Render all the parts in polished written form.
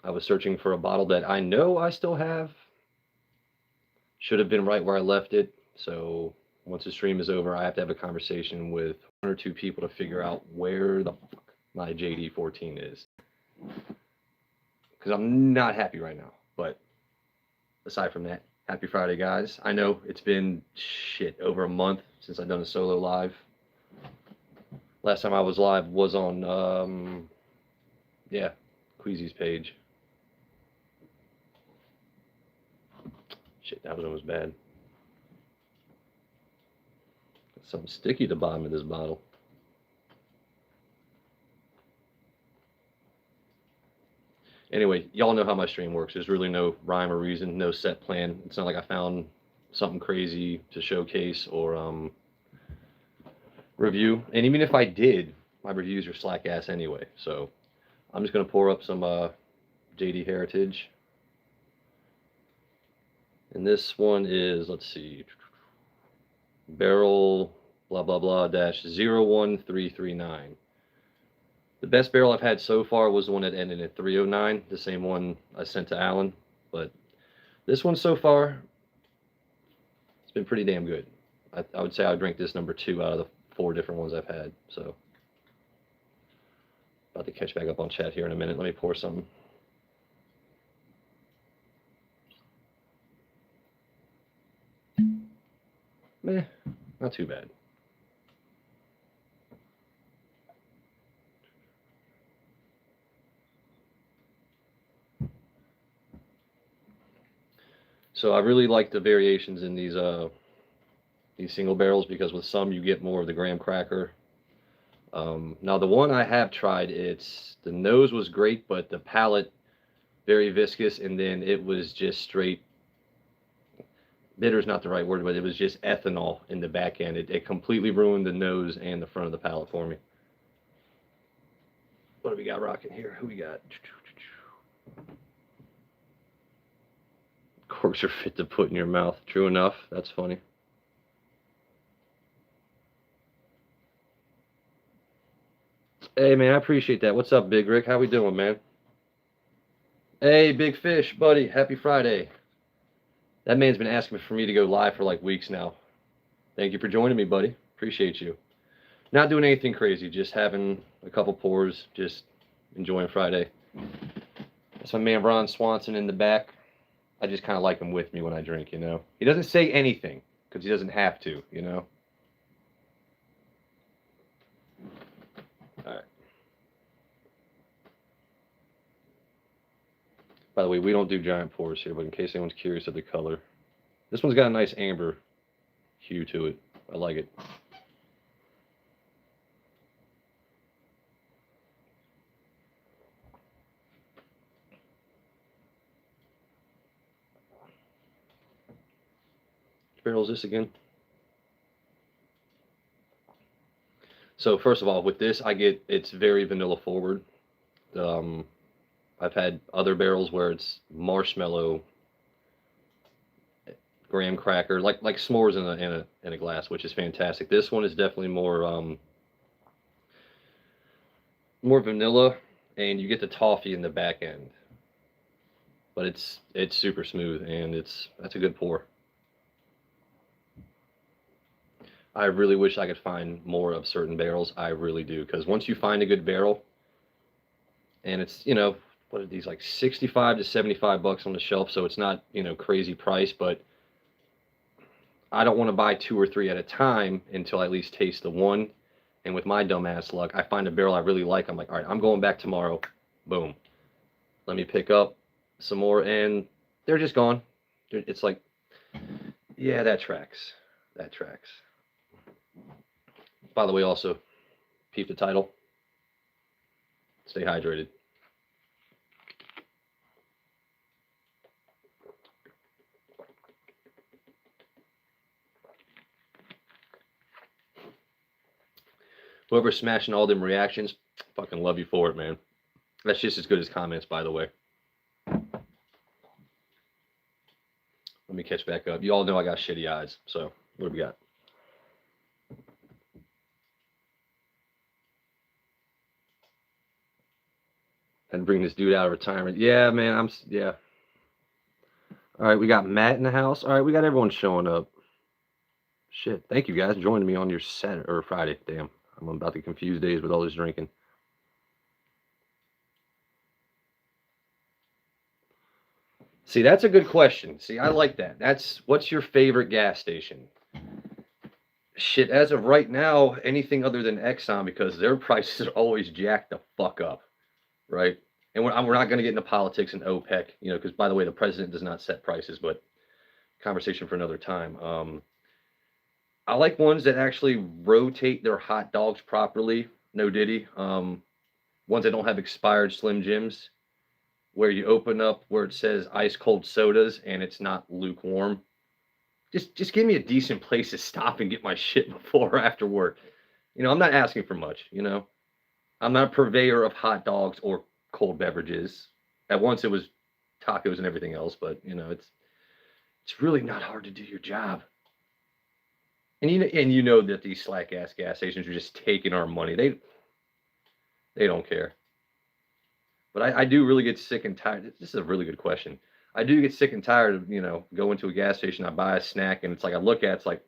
I was searching for a bottle that I know I still have. Should have been right where I left it. So once the stream is over, I have to have a conversation with one or two people to figure out where the fuck my JD14 is. Because I'm not happy right now. But aside from that, happy Friday, guys. I know it's been over a month since I've done a solo live. Last time I was live was on Queasy's page. Shit, that one was bad. Got something sticky at the bottom of this bottle. Anyway, y'all know how my stream works. There's really no rhyme or reason, no set plan. It's not like I found something crazy to showcase or review. And even if I did, my reviews are slack ass anyway. So I'm just gonna pour up some JD Heritage. And this one is, let's see, barrel blah blah blah dash 01339. The best barrel I've had so far was the one that ended at 309, the same one I sent to Alan. But this one so far, it's been pretty damn good. I would say I would rank this number 2 out of the 4 different ones I've had. So, about to catch back up on chat here in a minute. Let me pour something. Meh, not too bad. So I really like the variations in these single barrels because with some you get more of the graham cracker. Now the one I have tried, the nose was great, but the palate very viscous, and then it was just straight bitter is not the right word, but it was just ethanol in the back end. It completely ruined the nose and the front of the palate for me. What do we got rocking here? Who we got? Corks are fit to put in your mouth. True enough. That's funny. Hey, man, I appreciate that. What's up, Big Rick? How we doing, man? Hey, Big Fish, buddy. Happy Friday. That man's been asking for me to go live for like weeks now. Thank you for joining me, buddy. Appreciate you. Not doing anything crazy, just having a couple pours, just enjoying Friday. That's my man Ron Swanson in the back. I just kind of like him with me when I drink, you know. He doesn't say anything because he doesn't have to, you know. All right. By the way, we don't do giant pours here, but in case anyone's curious of the color, this one's got a nice amber hue to it. I like it. Which barrel is this again? So first of all, with this, it's very vanilla forward. I've had other barrels where it's marshmallow, graham cracker, like s'mores in a glass, which is fantastic. This one is definitely more vanilla, and you get the toffee in the back end. But it's super smooth, and that's a good pour. I really wish I could find more of certain barrels. I really do, because once you find a good barrel, and it's, you know, what are these, like 65 to 75 bucks on the shelf, so it's not, you know, crazy price, but I don't want to buy 2 or 3 at a time until I at least taste the one. And with my dumbass luck, I find a barrel I really like. I'm like, all right, I'm going back tomorrow. Boom. Let me pick up some more, and they're just gone. It's like, yeah, that tracks. That tracks. By the way, also, peep the title. Stay hydrated. Whoever's smashing all them reactions, fucking love you for it, man. That's just as good as comments, by the way. Let me catch back up. You all know I got shitty eyes, so what do we got? and bring this dude out of retirement. Yeah, man, yeah. All right, we got Matt in the house. All right, we got everyone showing up. Shit, thank you guys joining me on your Saturday or Friday. Damn, I'm about to confuse days with all this drinking. See, that's a good question. See, I like that. What's your favorite gas station? Shit, as of right now, anything other than Exxon because their prices are always jacked the fuck up, right? And we're not going to get into politics and OPEC, because by the way, the president does not set prices, but conversation for another time. I like ones that actually rotate their hot dogs properly. No Diddy. Ones that don't have expired Slim Jims, where you open up where it says ice cold sodas and it's not lukewarm. Just give me a decent place to stop and get my shit before or after work. I'm not asking for much. I'm not a purveyor of hot dogs or cold beverages. At once it was tacos and everything else, but it's really not hard to do your job. And you know that these slack ass gas stations are just taking our money. They don't care. But I do really get sick and tired. This is a really good question. I do get sick and tired of, going to a gas station, I buy a snack, and it's like I look at it's like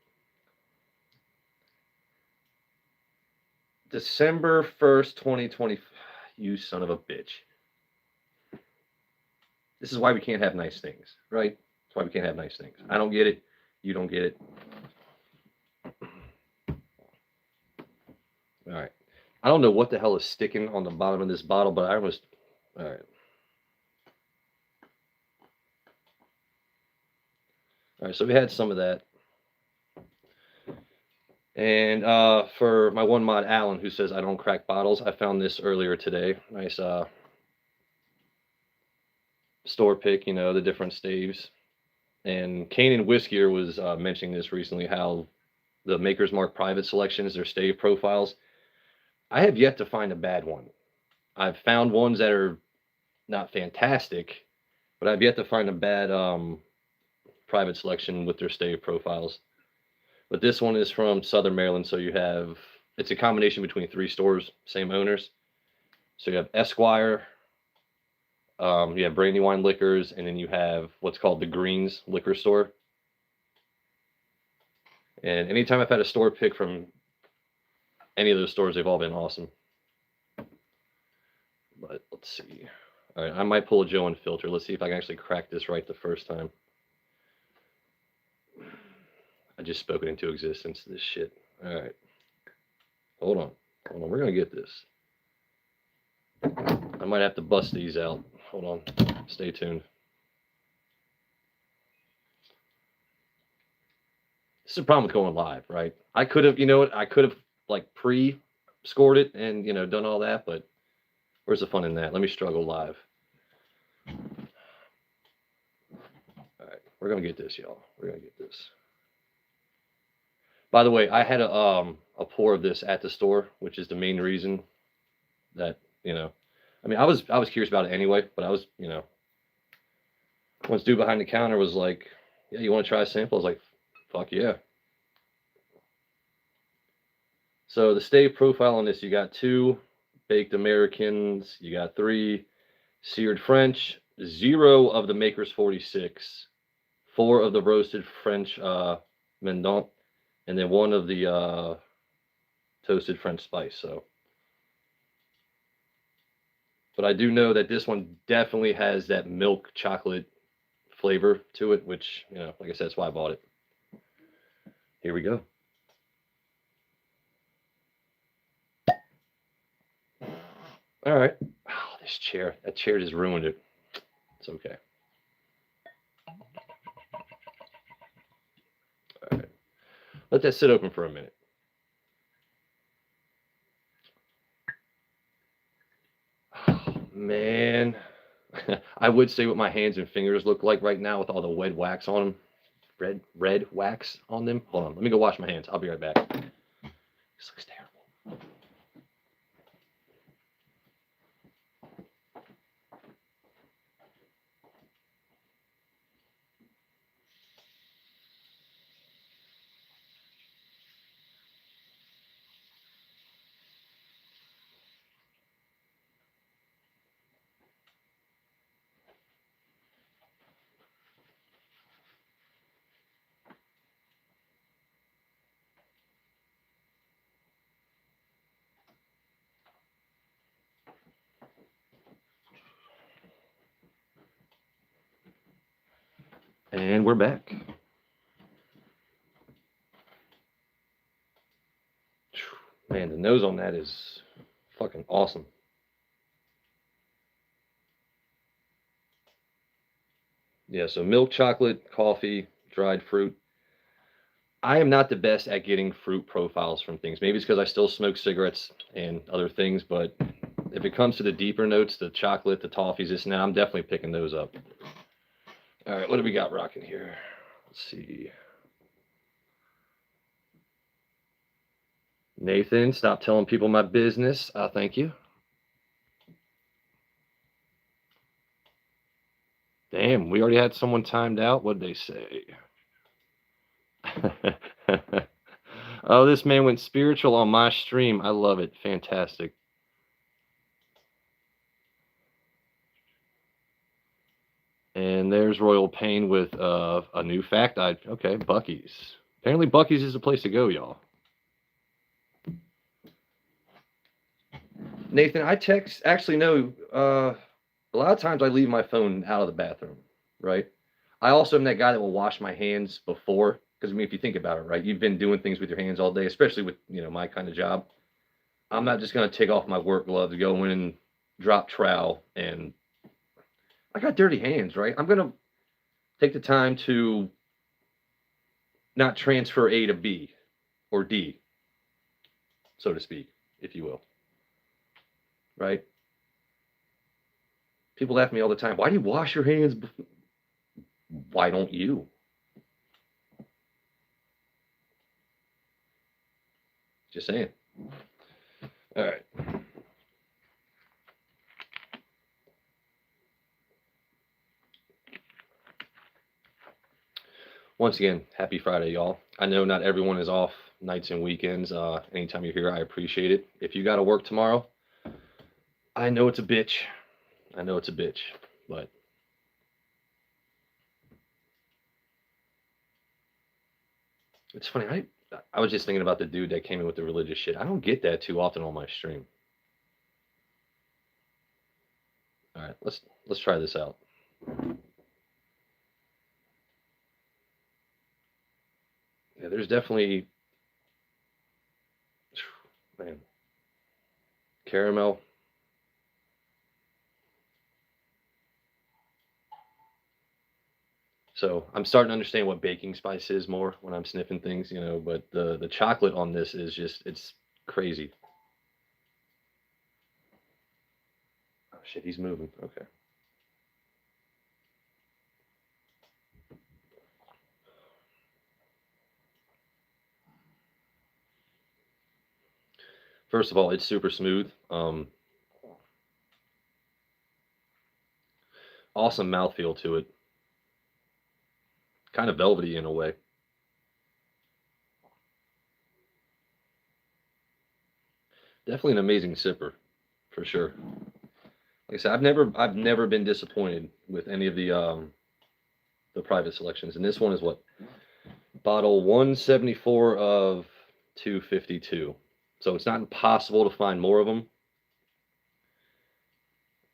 December 1st, 2020. You son of a bitch. This is why we can't have nice things, right? That's why we can't have nice things. I don't get it. You don't get it. All right. I don't know what the hell is sticking on the bottom of this bottle, but I almost. All right. All right. So we had some of that. And for my one mod, Alan, who says I don't crack bottles, I found this earlier today. Nice store pick, the different staves. And Kane and Whiskier was mentioning this recently, how the Maker's Mark private selections, their stave profiles. I have yet to find a bad one. I've found ones that are not fantastic, but I've yet to find a bad private selection with their stave profiles. But this one is from Southern Maryland, so it's a combination between 3 stores, same owners. So you have Esquire, you have Brandywine Liquors, and then you have what's called the Greens Liquor Store. And anytime I've had a store pick from any of those stores, they've all been awesome. But let's see. All right, I might pull a Joe and filter. Let's see if I can actually crack this right the first time. I just spoke it into existence, this shit. All right. Hold on. We're going to get this. I might have to bust these out. Hold on. Stay tuned. This is the problem with going live, right? I could have, I could have like pre-scored it and, done all that, but where's the fun in that? Let me struggle live. All right. We're going to get this, y'all. We're going to get this. By the way, I had a pour of this at the store, which is the main reason that, I was curious about it anyway, but I was, once dude behind the counter was like, yeah, you want to try a sample? I was like, fuck yeah. So the stave profile on this, you got 2 baked Americans, you got 3 seared French, 0 of the Maker's 46, 4 of the roasted French Mendant, and then 1 of the toasted French spice. So, but I do know that this one definitely has that milk chocolate flavor to it, which, like I said, that's why I bought it. Here we go. All right. Oh, this chair. That chair just ruined it. It's okay. All right. Let that sit open for a minute. Oh, man. I would say what my hands and fingers look like right now with all the red wax on them. Red wax on them. Hold on. Let me go wash my hands. I'll be right back. This looks terrible. And we're back. Man, the nose on that is fucking awesome. Yeah, so milk chocolate, coffee, dried fruit. I am not the best at getting fruit profiles from things. Maybe it's because I still smoke cigarettes and other things, but if it comes to the deeper notes, the chocolate, the toffees, this and that, I'm definitely picking those up. All right, what do we got rocking here? Let's see. Nathan, stop telling people my business. Thank you. Damn, we already had someone timed out. What'd they say? Oh, this man went spiritual on my stream. I love it. Fantastic. And there's Royal Pain with a new fact. Okay, Buc-ee's. Apparently, Buc-ee's is the place to go, y'all. Nathan, I text. Actually, no. A lot of times I leave my phone out of the bathroom, right? I also am that guy that will wash my hands before, because I mean, if you think about it, right, you've been doing things with your hands all day, especially with my kind of job. I'm not just gonna take off my work gloves, go in, and drop trowel, and I got dirty hands, right? I'm gonna take the time to not transfer A to B or D, so to speak, if you will, right? People ask me all the time, why do you wash your hands? Why don't you? Just saying. All right. Once again, happy Friday, y'all. I know not everyone is off nights and weekends. Anytime you're here, I appreciate it. If you got to work tomorrow, I know it's a bitch. I know it's a bitch, but it's funny. I was just thinking about the dude that came in with the religious shit. I don't get that too often on my stream. All right, let's try this out. Yeah, there's definitely, man, caramel. So I'm starting to understand what baking spice is more when I'm sniffing things, but the chocolate on this is just, it's crazy. Oh shit, he's moving. Okay. First of all, it's super smooth. Awesome mouthfeel to it. Kind of velvety in a way. Definitely an amazing sipper, for sure. Like I said, I've never been disappointed with any of the private selections, and this one is what, bottle 174 of 252. So it's not impossible to find more of them.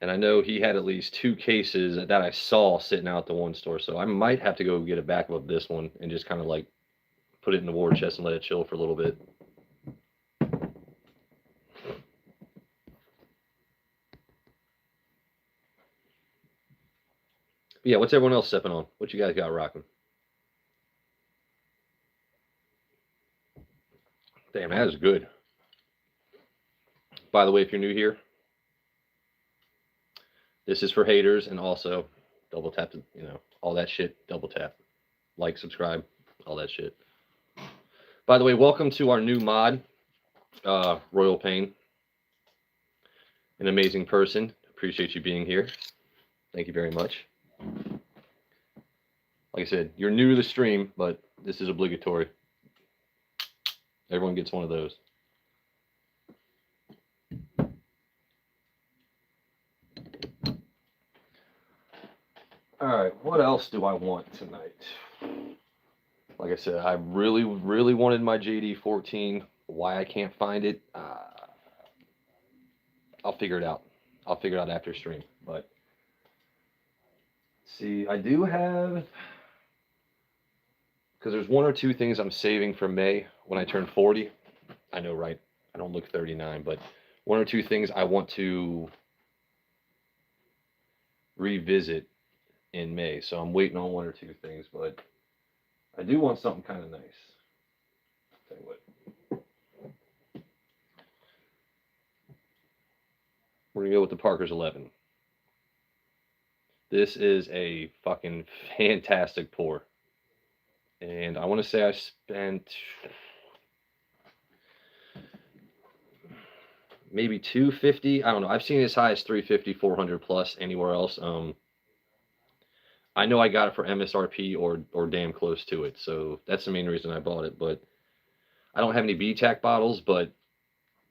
And I know he had at least 2 cases that I saw sitting out at the one store. So I might have to go get a backup of this one and just kind of like put it in the war chest and let it chill for a little bit. But yeah, what's everyone else sipping on? What you guys got rocking? Damn, that is good. By the way, if you're new here, this is for haters, and also double tap to, all that shit, double tap. Like, subscribe, all that shit. By the way, welcome to our new mod, Royal Pain. An amazing person. Appreciate you being here. Thank you very much. Like I said, you're new to the stream, but this is obligatory. Everyone gets one of those. All right, what else do I want tonight? Like I said, I really, really wanted my JD14. Why I can't find it, I'll figure it out. I'll figure it out after stream. But see, I do have because there's one or two things I'm saving for May when I turn 40. I know, right? I don't look 39, but one or two things I want to revisit in May. So I'm waiting on one or two things, but I do want something kind of nice. Tell you what. We're gonna go with the Parker's 11. This is a fucking fantastic pour. And I want to say I spent maybe 250. I don't know. I've seen as high as 350, 400 plus anywhere else. I know I got it for MSRP or damn close to it. So that's the main reason I bought it. But I don't have any BTAC bottles, but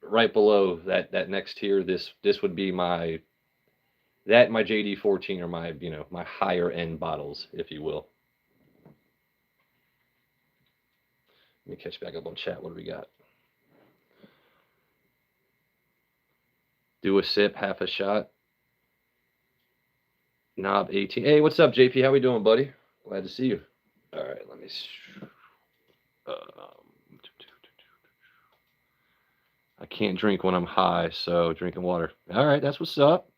right below that next tier, this would be my JD14 or my, you know, my higher end bottles, if you will. Let me catch back up on chat. What do we got? Do a sip, half a shot. Knob 18. Hey, what's up, JP? How we doing, buddy? Glad to see you. All right, let me. I can't drink when I'm high, so drinking water. All right, that's what's up.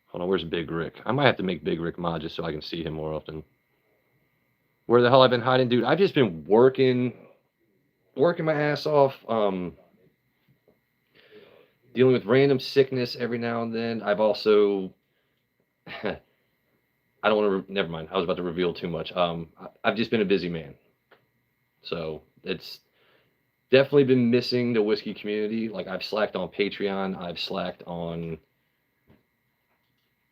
Hold on, where's Big Rick? I might have to make Big Rick mod just so I can see him more often. Where the hell I've been hiding, dude? I've just been working my ass off. Dealing with random sickness every now and then. I've also, I don't want to, never mind. I was about to reveal too much. I've just been a busy man. So it's definitely been missing the whiskey community. Like I've slacked on Patreon. I've slacked on,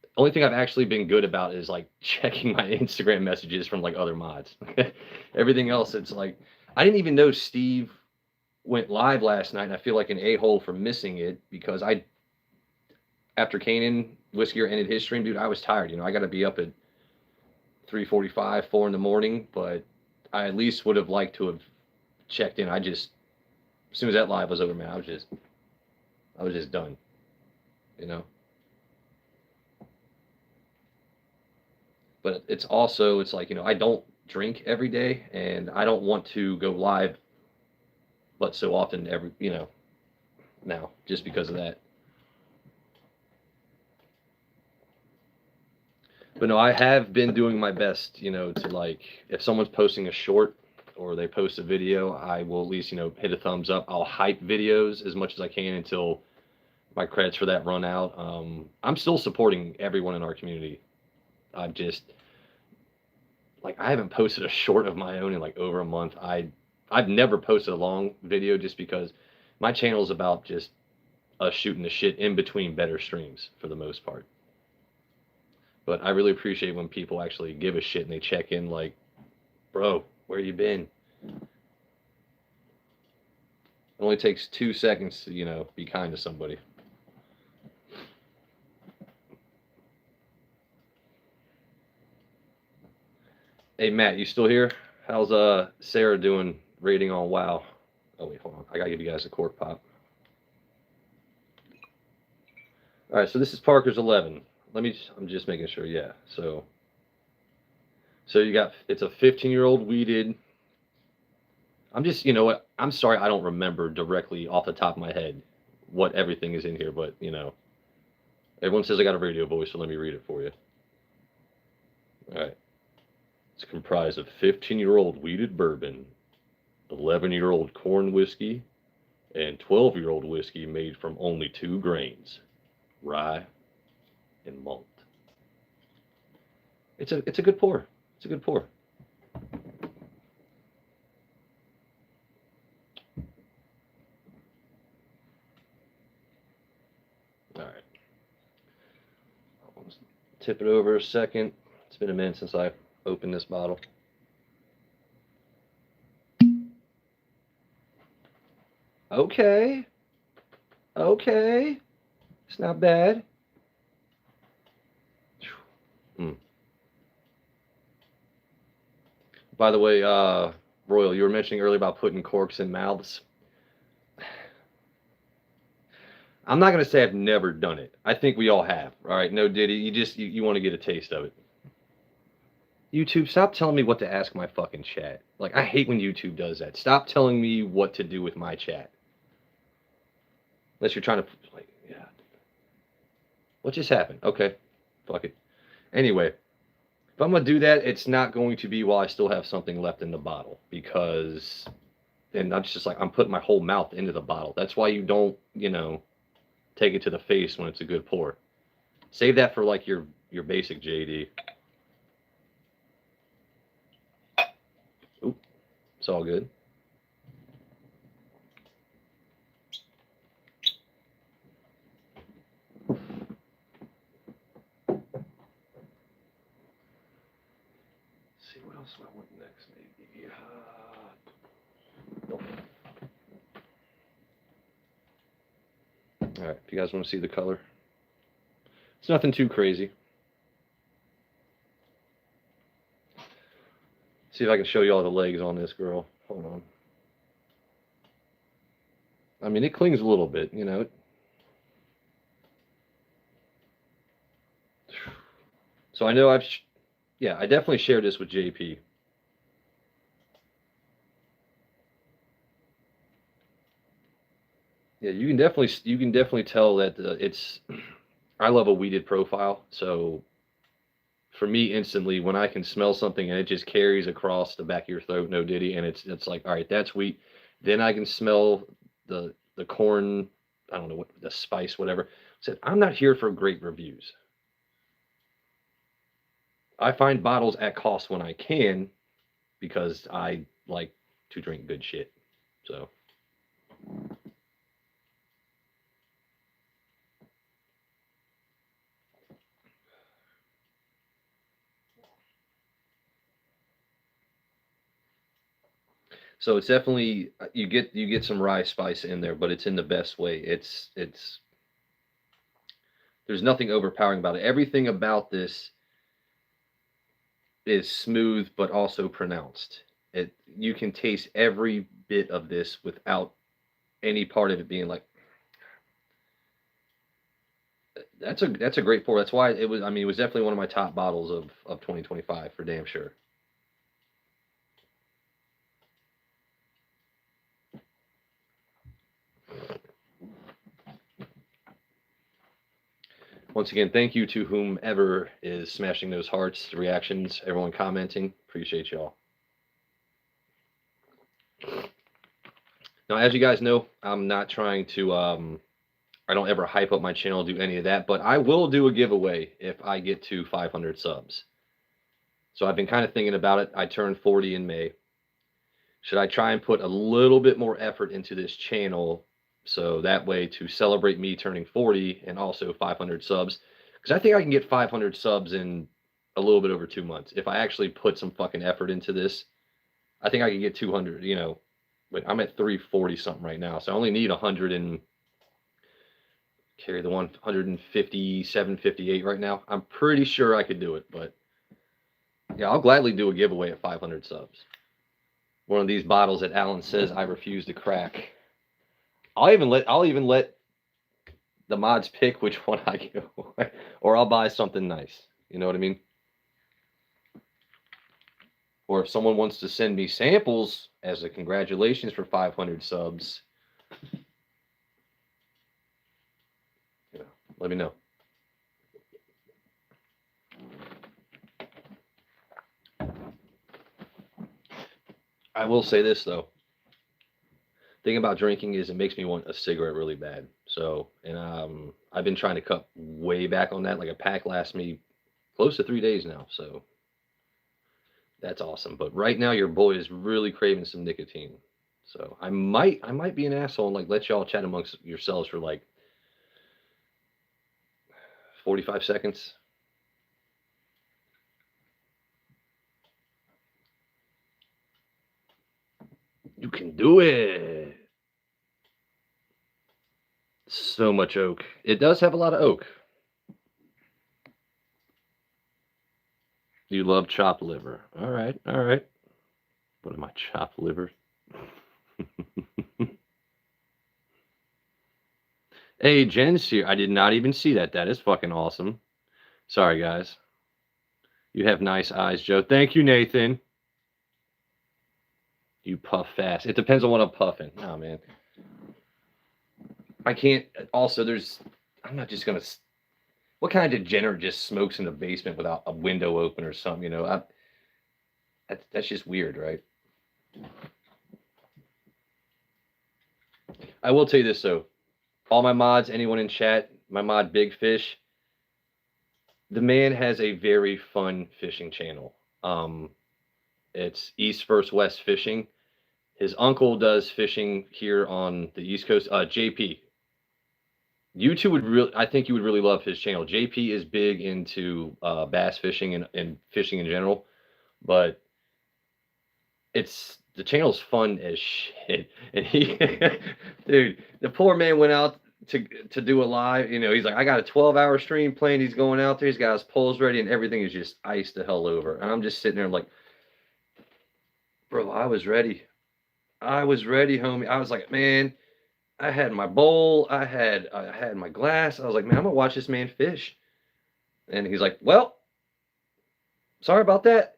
the only thing I've actually been good about is like checking my Instagram messages from like other mods. Everything else, it's like, I didn't even know Steve went live last night, and I feel like an a-hole for missing it because after Kanan Whiskey ended his stream, dude, I was tired. You know, I got to be up at 3:45, 4 in the morning, but I at least would have liked to have checked in. As soon as that live was over, man, I was just done, you know. But it's like, you know, I don't drink every day, and I don't want to go live but so often now, just because of that. But no, I have been doing my best, you know, to like, if someone's posting a short or they post a video, I will at least, you know, hit a thumbs up. I'll hype videos as much as I can until my credits for that run out. I'm still supporting everyone in our community. I've just, like, I haven't posted a short of my own in like over a month. I've never posted a long video just because my channel is about just us shooting the shit in between better streams for the most part. But I really appreciate when people actually give a shit and they check in like, bro, where you been? It only takes 2 seconds to, you know, be kind to somebody. Hey, Matt, you still here? How's Sarah doing rating on WoW? Oh, wait, hold on. I got to give you guys a cork pop. All right, so this is Parker's 11. I'm just making sure, yeah. So you got, it's a 15-year-old wheated. I'm just, you know what, I'm sorry I don't remember directly off the top of my head what everything is in here, but, you know, everyone says I got a radio voice, so let me read it for you. All right. It's comprised of 15-year-old wheated bourbon, 11-year-old corn whiskey, and 12-year-old whiskey made from only 2 grains, rye and malt. It's a good pour. It's a good pour. All right. I'll tip it over a second. It's been a minute since I opened this bottle. Okay. Okay. It's not bad. By the way, Royal, you were mentioning earlier about putting corks in mouths. I'm not going to say I've never done it. I think we all have. All right. No, Diddy, you want to get a taste of it. YouTube, stop telling me what to ask my fucking chat. Like, I hate when YouTube does that. Stop telling me what to do with my chat. Unless you're trying to, like, yeah. What just happened? Okay. Fuck it. Anyway, if I'm going to do that, it's not going to be while I still have something left in the bottle. Because then that's just like, I'm putting my whole mouth into the bottle. That's why you don't, take it to the face when it's a good pour. Save that for, like, your basic JD. Oop. It's all good. See what else do I want next, maybe. All right, if you guys want to see the color, it's nothing too crazy. See if I can show you all the legs on this girl. Hold on. I mean, it clings a little bit, So I know I definitely shared this with JP. Yeah, you can definitely tell that I love a weeded profile. So for me, instantly, when I can smell something and it just carries across the back of your throat, no diddy, and it's like, all right, that's wheat. Then I can smell the corn, I don't know what the spice, whatever. Said I'm not here for great reviews. I find bottles at cost when I can because I like to drink good shit. So. So it's definitely you get some rye spice in there, but it's in the best way. It's there's nothing overpowering about it. Everything about this is smooth but also pronounced. You can taste every bit of this without any part of it being like that's a great pour. That's why it was, I mean, it was definitely one of my top bottles of 2025 for damn sure. Once again, thank you to whomever is smashing those hearts, the reactions, everyone commenting. Appreciate y'all. Now, as you guys know, I'm not trying to, I don't ever hype up my channel, do any of that, but I will do a giveaway if I get to 500 subs. So I've been kind of thinking about it. I turned 40 in May. Should I try and put a little bit more effort into this channel so that way to celebrate me turning 40 and also 500 subs? Because I think I can get 500 subs in a little bit over 2 months. If I actually put some fucking effort into this, I think I can get 200, but I'm at 340 something right now. So I only need 100 and carry the 157, 58 right now. I'm pretty sure I could do it, but yeah, I'll gladly do a giveaway at 500 subs. One of these bottles that Alan says I refuse to crack. I'll even let the mods pick which one I give away, or I'll buy something nice. You know what I mean? Or if someone wants to send me samples as a congratulations for 500 subs, let me know. I will say this though. Thing about drinking is it makes me want a cigarette really bad. So, and I've been trying to cut way back on that. Like a pack lasts me close to 3 days now. So that's awesome. But right now your boy is really craving some nicotine. So I might be an asshole and like let y'all chat amongst yourselves for like 45 seconds. You can do it. So much oak. It does have a lot of oak. You love chopped liver. All right, all right. What am I, chopped liver? Hey, Jen's here. I did not even see that. That is fucking awesome. Sorry, guys. You have nice eyes, Joe. Thank you, Nathan. You puff fast. It depends on what I'm puffing. Oh, man. I can't. Also, I'm not just going to. What kind of degenerate just smokes in the basement without a window open or something? You know, that's just weird, right? I will tell you this, though. All my mods, anyone in chat, my mod Big Fish, the man has a very fun fishing channel. It's East vs. West Fishing. His uncle does fishing here on the East Coast. JP, you two would really, I think you would really love his channel. JP is big into bass fishing and fishing in general, but the channel's fun as shit. And he, dude, the poor man went out to do a live. You know, he's like, I got a 12-hour stream playing. He's going out there. He's got his poles ready, and everything is just iced the hell over. And I'm just sitting there like, bro, I was ready. I was ready, homie. I was like, man, I had my bowl. I had my glass. I was like, man, I'm gonna watch this man fish. And he's like, well, sorry about that.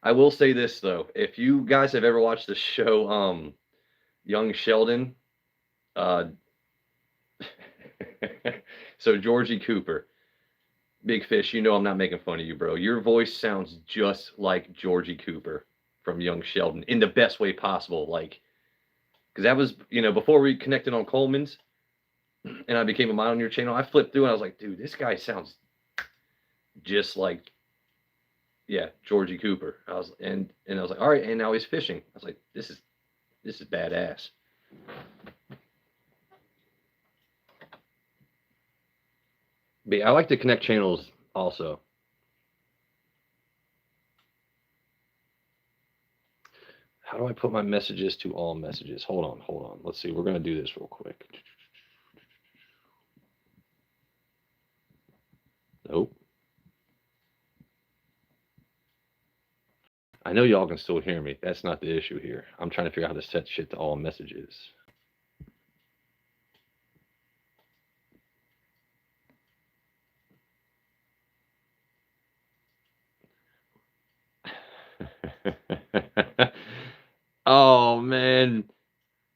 I will say this though, if you guys have ever watched the show Young Sheldon, so Georgie Cooper, Big Fish, you know I'm not making fun of you, bro. Your voice sounds just like Georgie Cooper from Young Sheldon in the best way possible. Like, because that was, you know, before we connected on Coleman's and I became a mod on your channel, I flipped through and I was like, dude, this guy sounds just like, yeah, Georgie Cooper. I was like, all right, and now he's fishing. I was like, this is badass. But yeah, I like to connect channels also. How do I put my messages to all messages? Hold on. Let's see. We're going to do this real quick. Nope. I know y'all can still hear me. That's not the issue here. I'm trying to figure out how to set shit to all messages. Oh, man.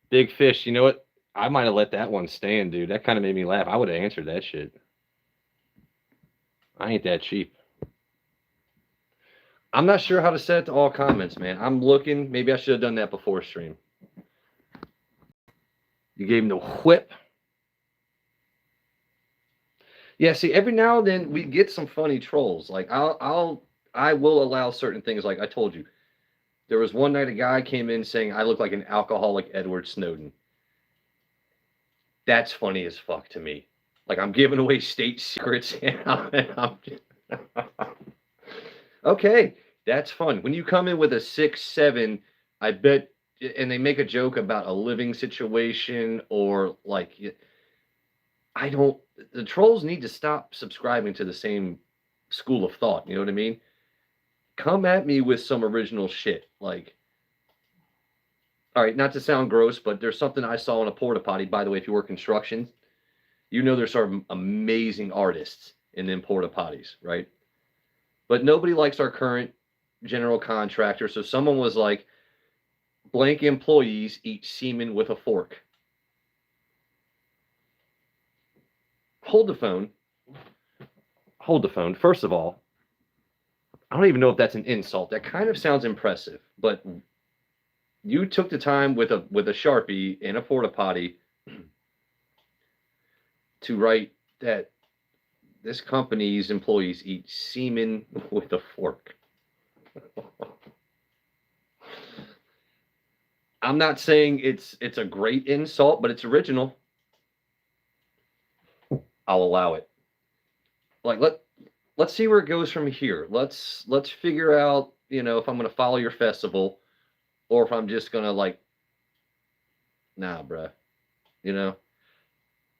Big Fish. You know what? I might have let that one stand, dude. That kind of made me laugh. I would have answered that shit. I ain't that cheap. I'm not sure how to set it to all comments, man. I'm looking. Maybe I should have done that before stream. You gave him the whip. Yeah, see, every now and then we get some funny trolls. Like I will allow certain things. Like I told you, there was one night a guy came in saying I look like an alcoholic Edward Snowden. That's funny as fuck to me. Like I'm giving away state secrets and I'm just... Okay, that's fun. When you come in with a 6'7", I bet, and they make a joke about a living situation or like, the trolls need to stop subscribing to the same school of thought. You know what I mean? Come at me with some original shit. Like, all right, not to sound gross, but there's something I saw in a porta potty. By the way, if you work construction, you know there's some amazing artists in them porta potties, right? But nobody likes our current general contractor. So someone was like, blank employees eat semen with a fork. Hold the phone. First of all, I don't even know if that's an insult. That kind of sounds impressive, but you took the time with a Sharpie in a porta potty to write that this company's employees eat semen with a fork. I'm not saying it's a great insult, but it's original. I'll allow it. Like let's see where it goes from here. Let's figure out, you know, if I'm gonna follow your festival or if I'm just gonna like, nah, bruh, you know,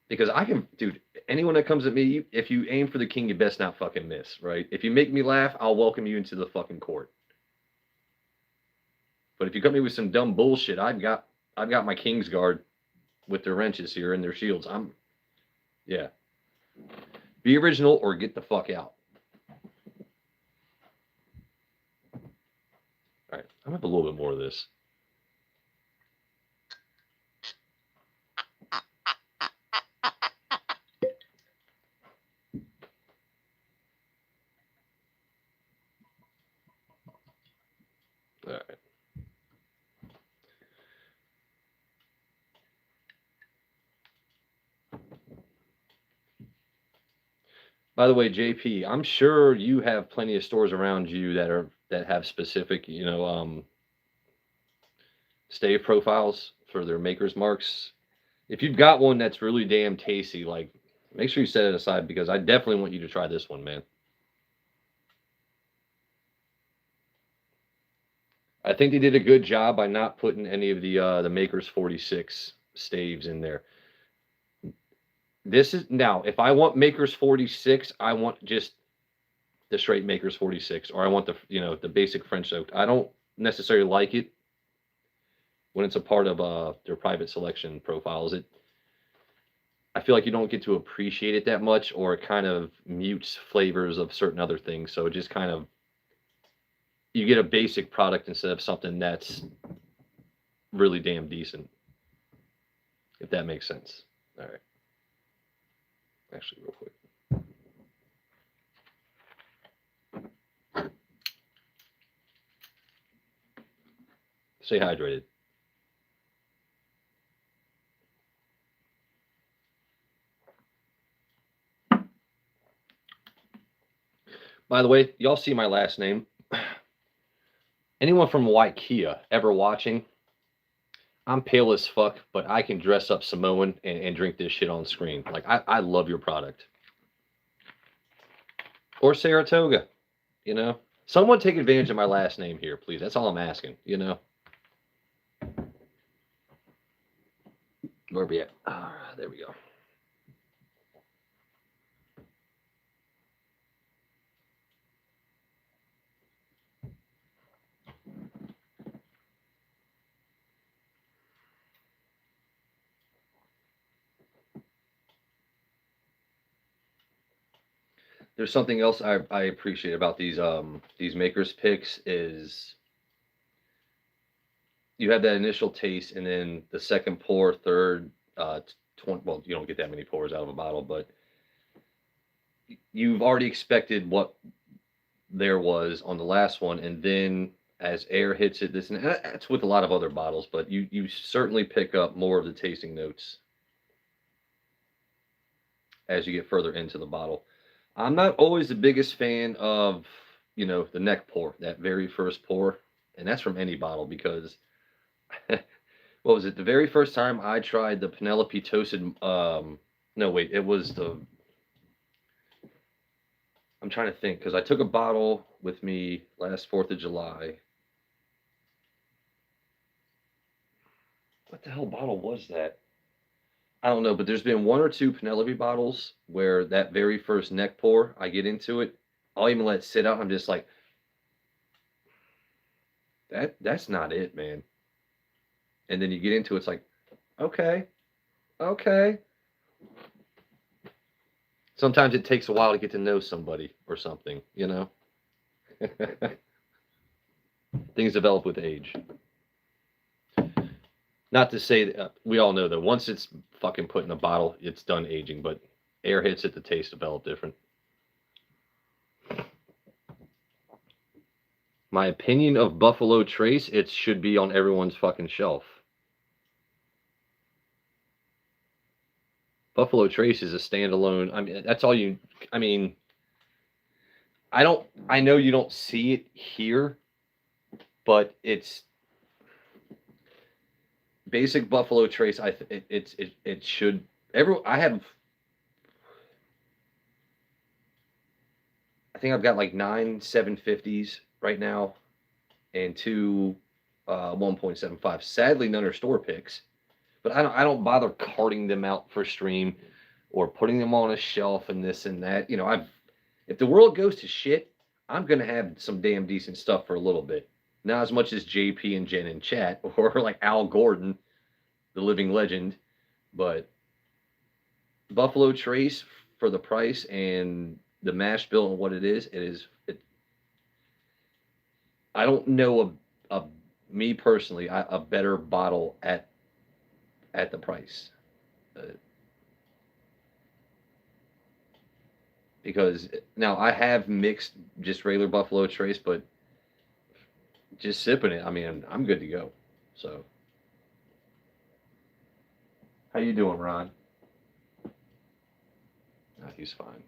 because I can, dude. Anyone that comes at me, if you aim for the king, you best not fucking miss, right? If you make me laugh, I'll welcome you into the fucking court. But if you come me with some dumb bullshit, I've got my King's Guard with their wrenches here and their shields. Yeah. Be original or get the fuck out. I'm gonna have a little bit more of this. All right. By the way, JP, I'm sure you have plenty of stores around you that have specific, stave profiles for their maker's marks. If you've got one that's really damn tasty, like make sure you set it aside because I definitely want you to try this one, man. I think they did a good job by not putting any of the Maker's 46 staves in there. This is now, if I want Maker's 46, I want just the straight Maker's 46, or I want the basic French oak. I don't necessarily like it when it's a part of their private selection profiles. I feel like you don't get to appreciate it that much, or it kind of mutes flavors of certain other things. So it just kind of, you get a basic product instead of something that's really damn decent, if that makes sense. All right. Actually, real quick. Stay hydrated. By the way, y'all see my last name. Anyone from Waikia ever watching? I'm pale as fuck, but I can dress up Samoan and drink this shit on screen. Like, I love your product. Or Saratoga, Someone take advantage of my last name here, please. That's all I'm asking, Where we at? There we go. There's something else I appreciate about these makers picks is you have that initial taste, and then the second pour, third, 20, well, you don't get that many pours out of a bottle, but you've already expected what there was on the last one, and then as air hits it, and that's with a lot of other bottles, but you certainly pick up more of the tasting notes as you get further into the bottle. I'm not always the biggest fan of, the neck pour, that very first pour, and that's from any bottle because what was it? The very first time I tried the Penelope Toasted, no, wait, it was I'm trying to think because I took a bottle with me last 4th of July. What the hell bottle was that? I don't know, but there's been one or two Penelope bottles where that very first neck pour, I get into it, I'll even let it sit out. I'm just like, that's not it, man. And then you get into it, it's like, okay. Sometimes it takes a while to get to know somebody or something, Things develop with age. Not to say that we all know that once it's fucking put in a bottle, it's done aging, but air hits it, the taste develop different. My opinion of Buffalo Trace, it should be on everyone's fucking shelf. Buffalo Trace is a standalone. I mean, that's all you. I mean, I know you don't see it here, but it's basic Buffalo Trace. It should. I think I've got like 9 750s right now, and 2 1.75. Sadly, none are store picks, but I don't bother carting them out for stream or putting them on a shelf and this and that. If the world goes to shit, I'm gonna have some damn decent stuff for a little bit. Not as much as JP and Jen in chat or like Al Gordon, the living legend, but Buffalo Trace for the price and the mash bill and what it is. I don't know a me personally, a better bottle at the price. Uh, because now I have mixed just regular Buffalo Trace, but just sipping it, I mean, I'm good to go. So, how you doing, Ron? He's fine.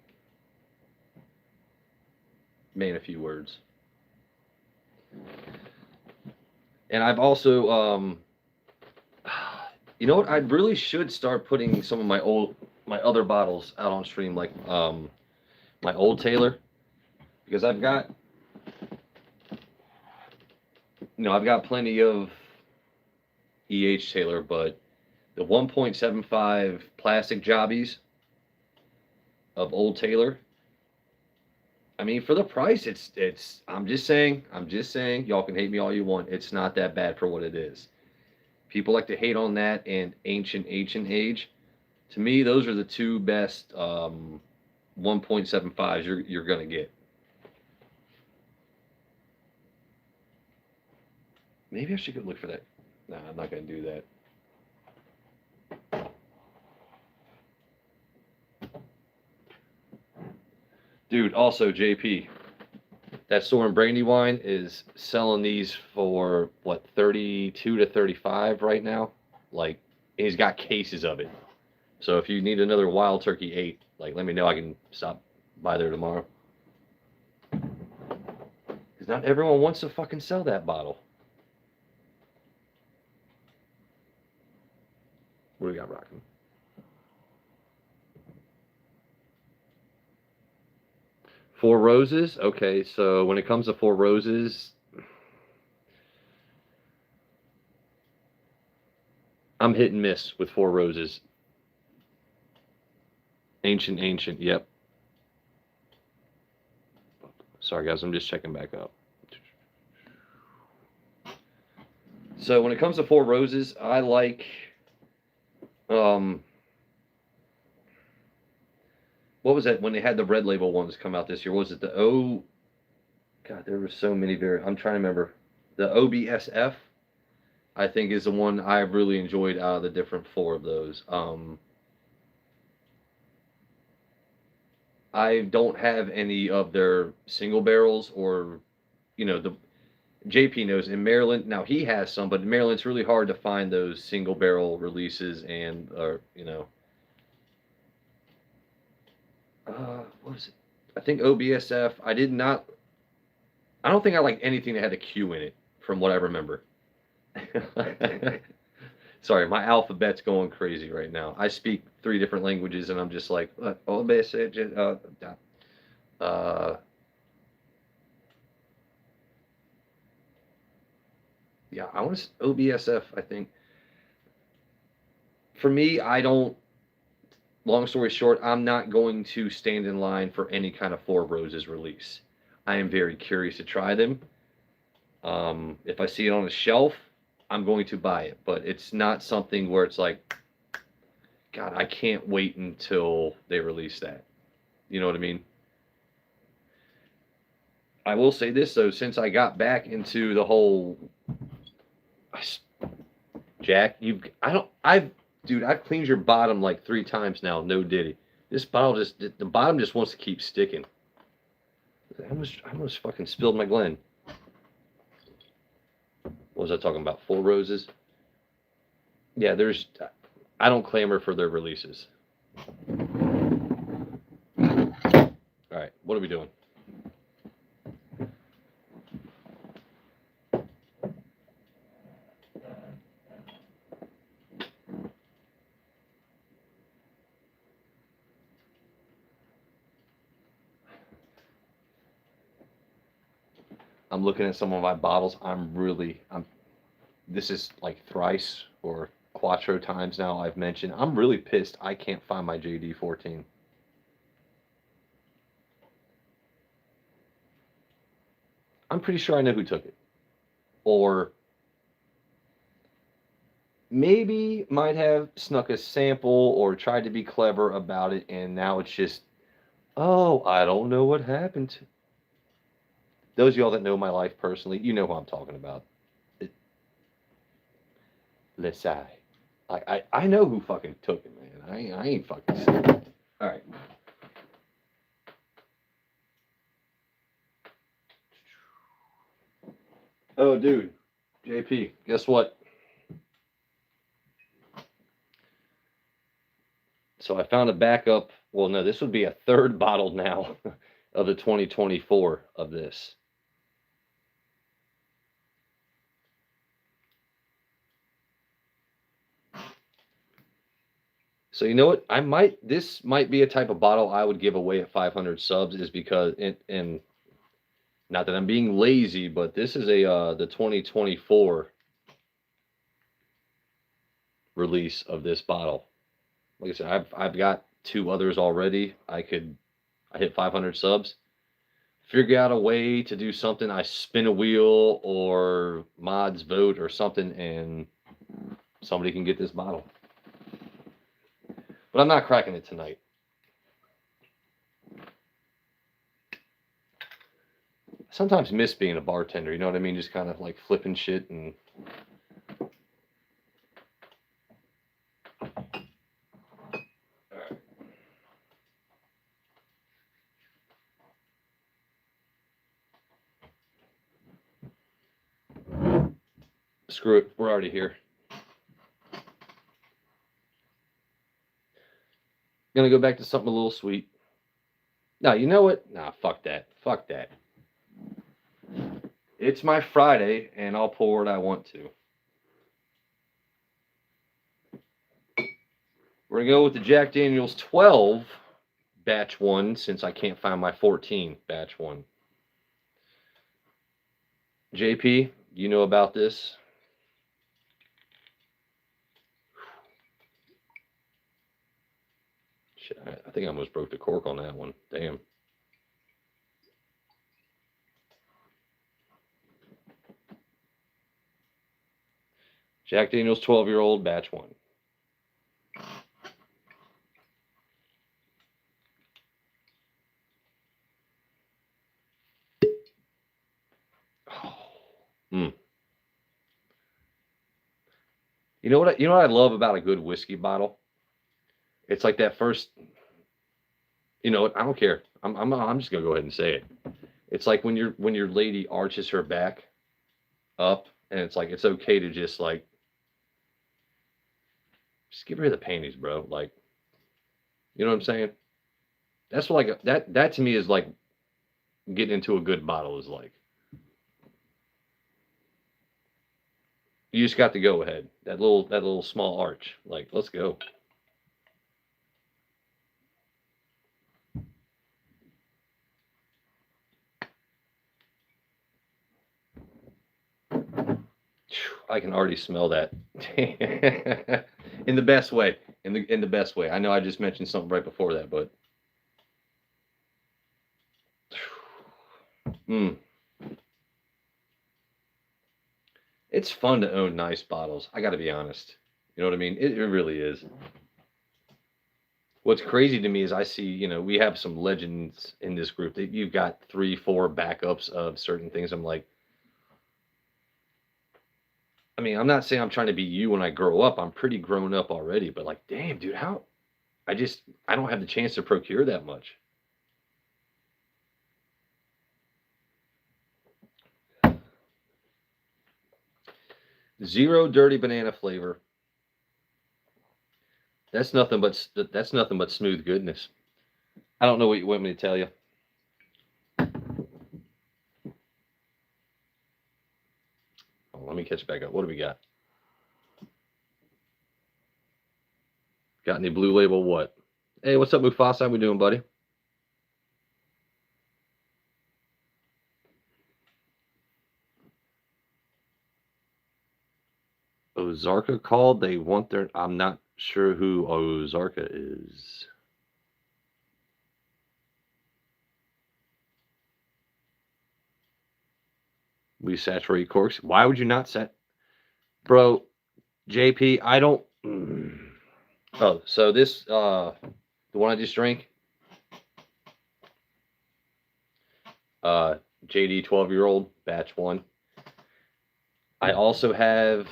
Man, a few words. And I've also, you know what? I really should start putting some of my other bottles out on stream, like my Old Taylor, because I've got plenty of Taylor, but the 1.75 plastic jobbies of Old Taylor. I mean, for the price, it's. I'm just saying. Y'all can hate me all you want. It's not that bad for what it is. People like to hate on that and ancient age. To me, those are the two best 1.75s you're gonna get. Maybe I should go look for that. Nah, I'm not gonna do that. Dude, also JP, that Soren Brandy wine is selling these for what 32 to 35 right now. Like he's got cases of it. So if you need another Wild Turkey 8, like let me know. I can stop by there tomorrow. Because not everyone wants to fucking sell that bottle. What do we got rocking? Four Roses. Okay, so when it comes to Four Roses, I'm hit and miss with Four Roses. Ancient. Yep. Sorry, guys. I'm just checking back up. So when it comes to Four Roses, I like. What was that when they had the red label ones come out this year? What was it the O? God, there were so many I'm trying to remember. The OBSF, I think, is the one I really enjoyed out of the different four of those. I don't have any of their single barrels or, the JP knows in Maryland. Now he has some, but in Maryland it's really hard to find those single barrel releases and, what is it? I think OBSF. I don't think I like anything that had a Q in it, from what I remember. Sorry, my alphabet's going crazy right now. I speak 3 different languages, and I'm just like, OBSF. Yeah, I want to OBSF. I think for me, I don't. Long story short, I'm not going to stand in line for any kind of Four Roses release. I am very curious to try them. If I see it on a shelf, I'm going to buy it, but it's not something where it's like, God, I can't wait until they release that. You know what I mean? I will say this though, since I got back into the whole Jack, I've cleaned your bottom like 3 times now, no diddy. This bottle the bottom just wants to keep sticking. I almost fucking spilled my Glen. What was I talking about? Four Roses? Yeah, I don't clamor for their releases. All right, what are we doing? I'm looking at some of my bottles. This is like thrice or quattro times now I've mentioned. I'm really pissed I can't find my JD14. I'm pretty sure I know who took it. Or maybe might have snuck a sample or tried to be clever about it, and now it's just, oh, I don't know what happened. Those of y'all that know my life personally, you know who I'm talking about. Lesai. I know who fucking took it, man. I ain't fucking saying it. All right. Oh, dude. JP, guess what? So I found a backup. Well, no, this would be a third bottle now of the 2024 of this. So you know what? This might be a type of bottle I would give away at 500 subs, is because and not that I'm being lazy, but this is the 2024 release of this bottle. Like I said, I've got 2 others already. I hit 500 subs. Figure out a way to do something. I spin a wheel or mods vote or something, and somebody can get this bottle. But I'm not cracking it tonight. I sometimes miss being a bartender, you know what I mean? Just kind of like flipping shit and... Screw it, we're already here. Gonna go back to something a little sweet. No, you know what? Nah, fuck that. Fuck that. It's my Friday, and I'll pour what I want to. We're gonna go with the Jack Daniel's 12 batch 1, since I can't find my 14 batch 1. JP, you know about this? Shit, I think I almost broke the cork on that one. Damn. Jack Daniel's 12-year-old batch 1. Mm. You know what I love about a good whiskey bottle? It's like that first. You know what? I don't care. I'm just gonna go ahead and say it. It's like when your lady arches her back up, and it's like it's okay to just give her the panties, bro. Like, you know what I'm saying? That's what that to me is like getting into a good bottle is like. You just got to go ahead. That little small arch. Like, let's go. I can already smell that. In the best way. In the best way. I know I just mentioned something right before that, but it's fun to own nice bottles. I got to be honest. You know what I mean? It really is. What's crazy to me is I see, we have some legends in this group that you've got 3, 4 backups of certain things. I'm like, I mean, I'm not saying I'm trying to be you when I grow up. I'm pretty grown up already, but like, damn, dude, how I don't have the chance to procure that much. Zero dirty banana flavor. That's nothing but smooth goodness. I don't know what you want me to tell you. Oh, let me catch back up. What do we got? Got any Blue Label what? Hey, what's up, Mufasa? How we doing, buddy? Ozarka called. They want their... I'm not sure who Ozarka is. We saturate corks. Why would you not set... Bro, JP, I don't... Oh, so this... the one I just drank... JD 12-year-old, batch 1. I also have...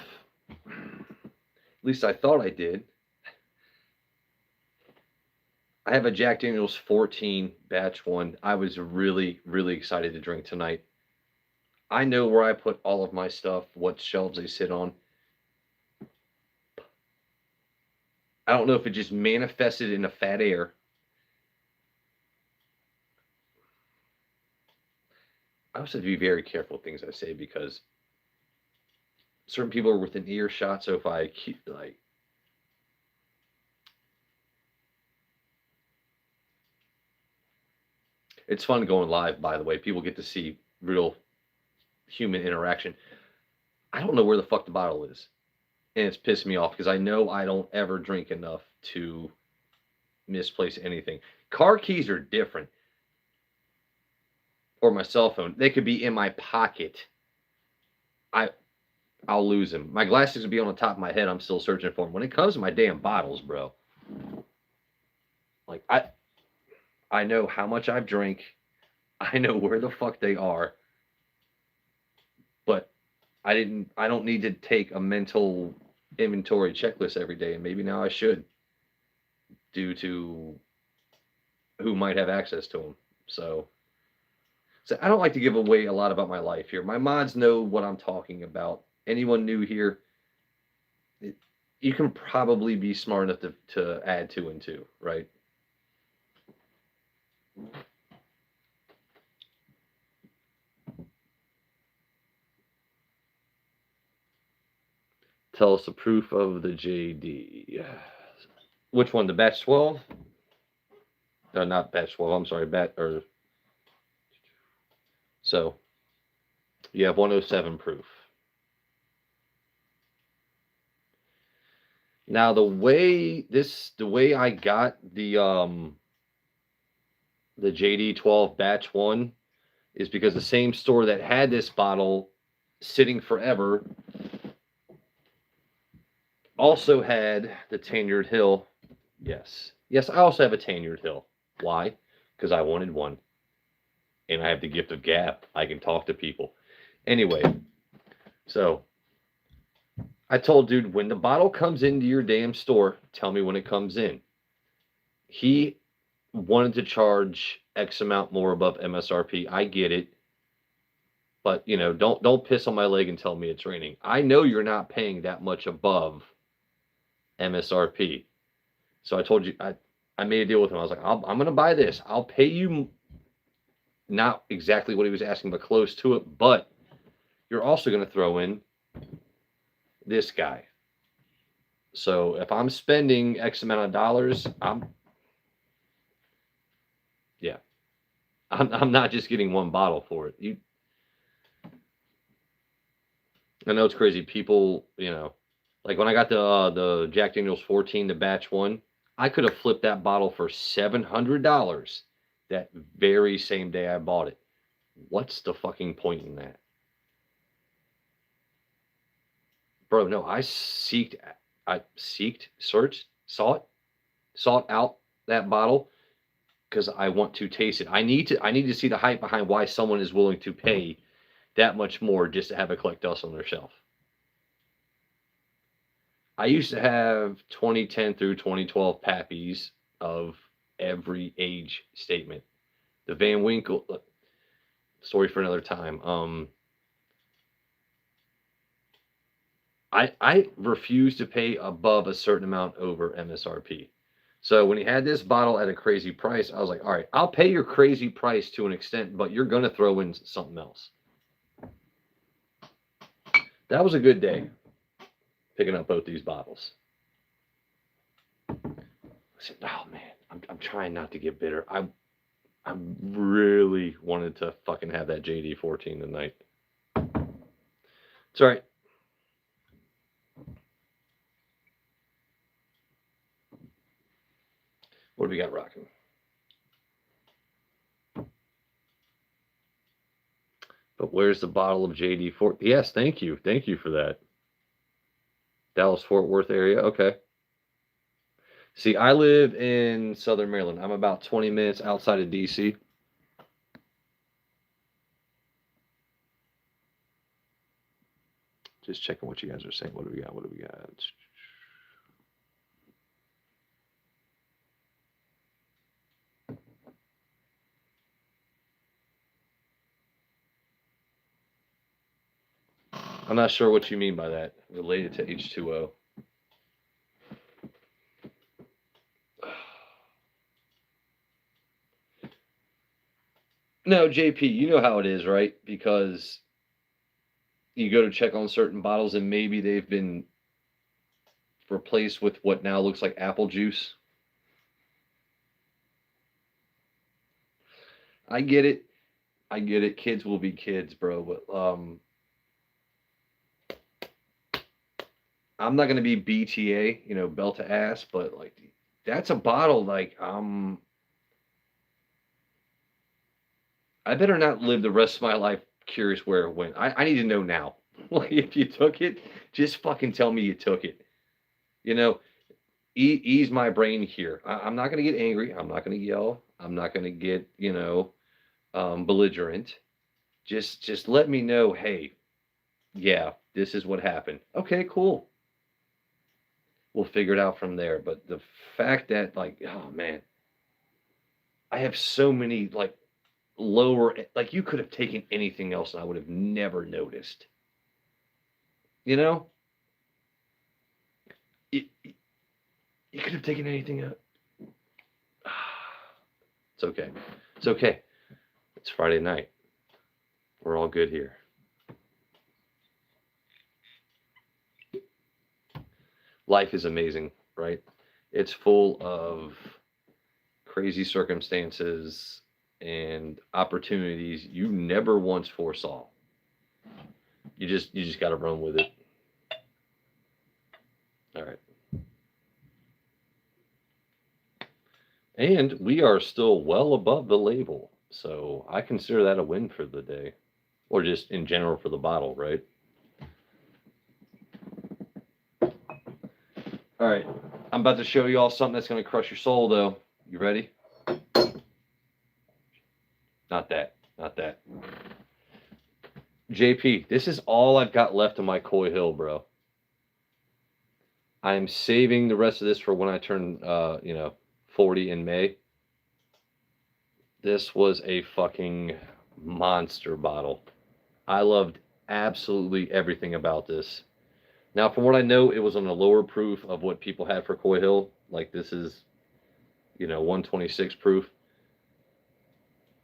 least I thought I did. I have a Jack Daniel's 14 batch one. I was really, really excited to drink tonight. I know where I put all of my stuff, what shelves they sit on. I don't know if it just manifested in a fat air. I also have to be very careful with things I say because certain people are within earshot. So if I keep like, it's fun going live. By the way, people get to see real human interaction. I don't know where the fuck the bottle is, and it's pissed me off because I know I don't ever drink enough to misplace anything. Car keys are different, or my cell phone. They could be in my pocket. I'll lose them. My glasses would be on the top of my head. I'm still searching for them. When it comes to my damn bottles, bro, like I know how much I've drank. I know where the fuck they are, but I don't need to take a mental inventory checklist every day, and maybe now I should, due to who might have access to them. So I don't like to give away a lot about my life here. My mods know what I'm talking about. Anyone new here, you can probably be smart enough to add 2 and 2, right? Tell us the proof of the JD. Which one? The batch 12? No, not batch 12. I'm sorry, so you have 107 proof. Now the way I got the JD 12 batch 1 is because the same store that had this bottle sitting forever also had the Tanyard Hill. Yes, I also have a Tanyard Hill. Why? Because I wanted one, and I have the gift of gab. I can talk to people. Anyway, so I told dude, when the bottle comes into your damn store, tell me when it comes in. He wanted to charge X amount more above MSRP. I get it. But don't piss on my leg and tell me it's raining. I know you're not paying that much above MSRP. So I told you I made a deal with him. I was like, I'm gonna buy this. I'll pay you not exactly what he was asking, but close to it. But you're also gonna throw in this guy. So if I'm spending X amount of dollars, I'm not just getting one bottle for it. I know it's crazy. People, like when I got the Jack Daniel's 14, the batch 1, I could have flipped that bottle for $700 that very same day I bought it. What's the fucking point in that? Bro, no, I searched, sought out that bottle because I want to taste it. I need to see the hype behind why someone is willing to pay that much more just to have it collect dust on their shelf. I used to have 2010 through 2012 Pappies of every age statement. The Van Winkle story for another time. I refuse to pay above a certain amount over MSRP. So when he had this bottle at a crazy price, I was like, all right, I'll pay your crazy price to an extent, but you're going to throw in something else. That was a good day, picking up both these bottles. I said, oh man, I'm trying not to get bitter. I really wanted to fucking have that JD 14 tonight. It's all right. What do we got rocking? But where's the bottle of JD 14? Yes, thank you. Thank you for that. Dallas Fort Worth area. Okay. See, I live in Southern Maryland. I'm about 20 minutes outside of DC. Just checking what you guys are saying. What do we got? I'm not sure what you mean by that. Related to H2O. No, JP, you know how it is, right? Because you go to check on certain bottles and maybe they've been replaced with what now looks like apple juice. I get it. I get it. Kids will be kids, bro. But I'm not gonna be BTA, you know, belt to ass, but like that's a bottle like I better not live the rest of my life curious where it went. I need to know now. Like if you took it, just fucking tell me you took it. You know, ease my brain here. I'm not gonna get angry. I'm not gonna yell. I'm not gonna get, you know, belligerent. Just let me know, hey, yeah, this is what happened. Okay, cool. We'll figure it out from there. But the fact that like, oh man, I have so many like lower like you could have taken anything else and I would have never noticed. You know? You, you could have taken anything else. It's okay. It's okay. It's Friday night. We're all good here. Life is amazing, right? It's full of crazy circumstances and opportunities you never once foresaw. You just got to run with it. All right. And we are still well above the label. So I consider that a win for the day. Or just in general for the bottle, right? All right. I'm about to show you all something that's going to crush your soul, though. You ready? Not that. Not that. JP, this is all I've got left of my Coy Hill, bro. I'm saving the rest of this for when I turn, 40 in May. This was a fucking monster bottle. I loved absolutely everything about this. Now, from what I know, it was on the lower proof of what people had for Coy Hill. Like this is, 126 proof.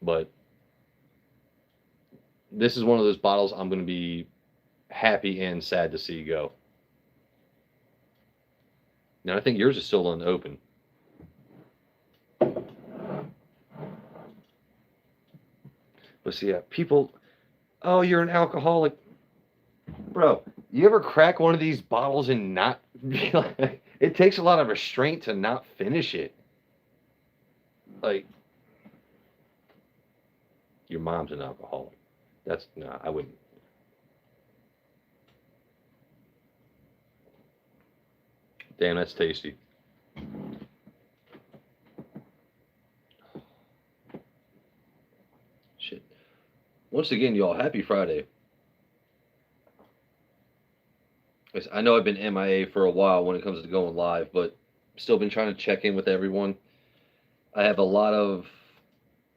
But this is one of those bottles I'm going to be happy and sad to see go. Now, I think yours is still unopened. But see, yeah, people, oh, you're an alcoholic. Bro, you ever crack one of these bottles and not, it takes a lot of restraint to not finish it. Like, your mom's an alcoholic. That's, nah, I wouldn't. Damn, that's tasty. Shit. Once again, y'all, happy Friday. I know I've been MIA for a while when it comes to going live, but still been trying to check in with everyone. I have a lot of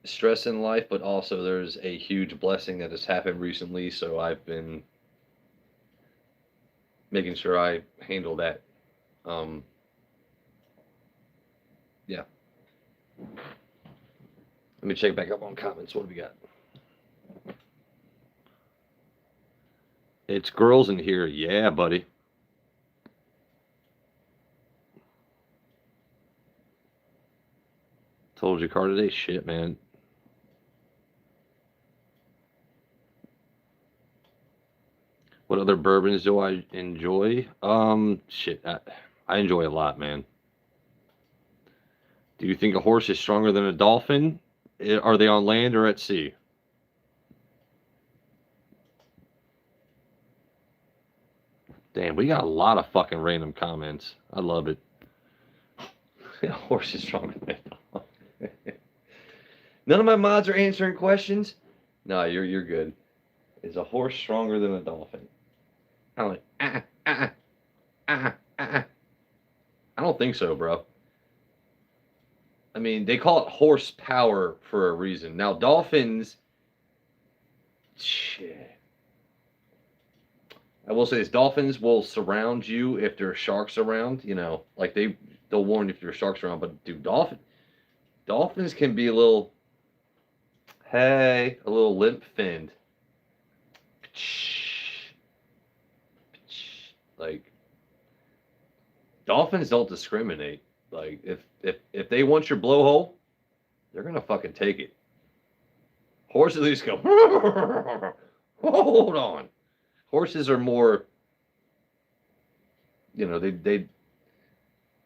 stress in life, but also there's a huge blessing that has happened recently, so I've been making sure I handle that. Yeah. Let me check back up on comments. What do we got? It's girls in here. Yeah, buddy. Told you car today. Shit, man. What other bourbons do I enjoy? Shit. I enjoy a lot, man. Do you think a horse is stronger than a dolphin? Are they on land or at sea? Damn, we got a lot of fucking random comments. I love it. A horse is stronger than a dolphin. None of my mods are answering questions. No, you're good. Is a horse stronger than a dolphin? I'm like, I don't think so, bro. I mean, they call it horsepower for a reason. Now, dolphins, shit. I will say this: dolphins will surround you if there are sharks around. You know, like they'll warn you if there are sharks around. But dude, dolphins can be a little, hey, a little limp finned. Like dolphins don't discriminate. Like if they want your blowhole, they're gonna fucking take it. Horses just go. Hold on. Horses are more, you know, they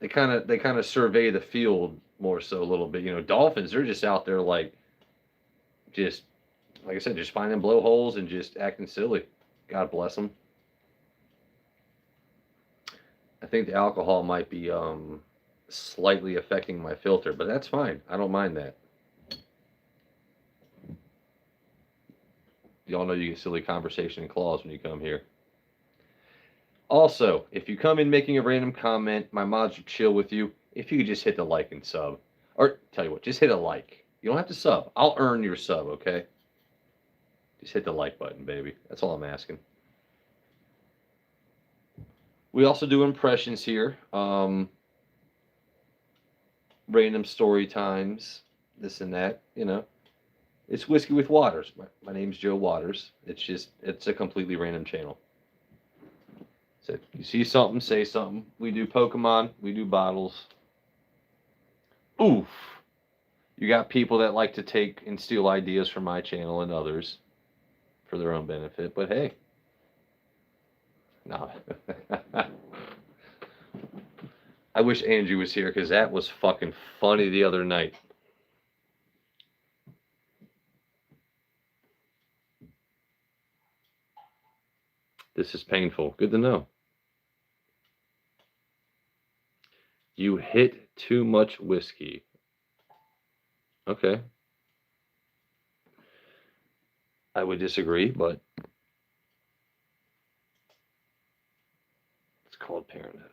kind of survey the field more so a little bit. You know, dolphins, they're just out there like just like I said, just finding blowholes and just acting silly. God bless them. I think the alcohol might be slightly affecting my filter, but that's fine. I don't mind that. Y'all know you get silly conversation and claws when you come here. Also, if you come in making a random comment, my mods will chill with you. If you could just hit the like and sub. Or, tell you what, just hit a like. You don't have to sub. I'll earn your sub, okay? Just hit the like button, baby. That's all I'm asking. We also do impressions here. Random story times, this and that, you know. It's Whiskey with Waters. My name's Joe Waters. It's a completely random channel. So you see something, say something. We do Pokemon, we do bottles. Oof. You got people that like to take and steal ideas from my channel and others for their own benefit, but hey. No. I wish Andrew was here because that was fucking funny the other night. This is painful. Good to know. You hit too much whiskey. Okay. I would disagree, but it's called parenthood.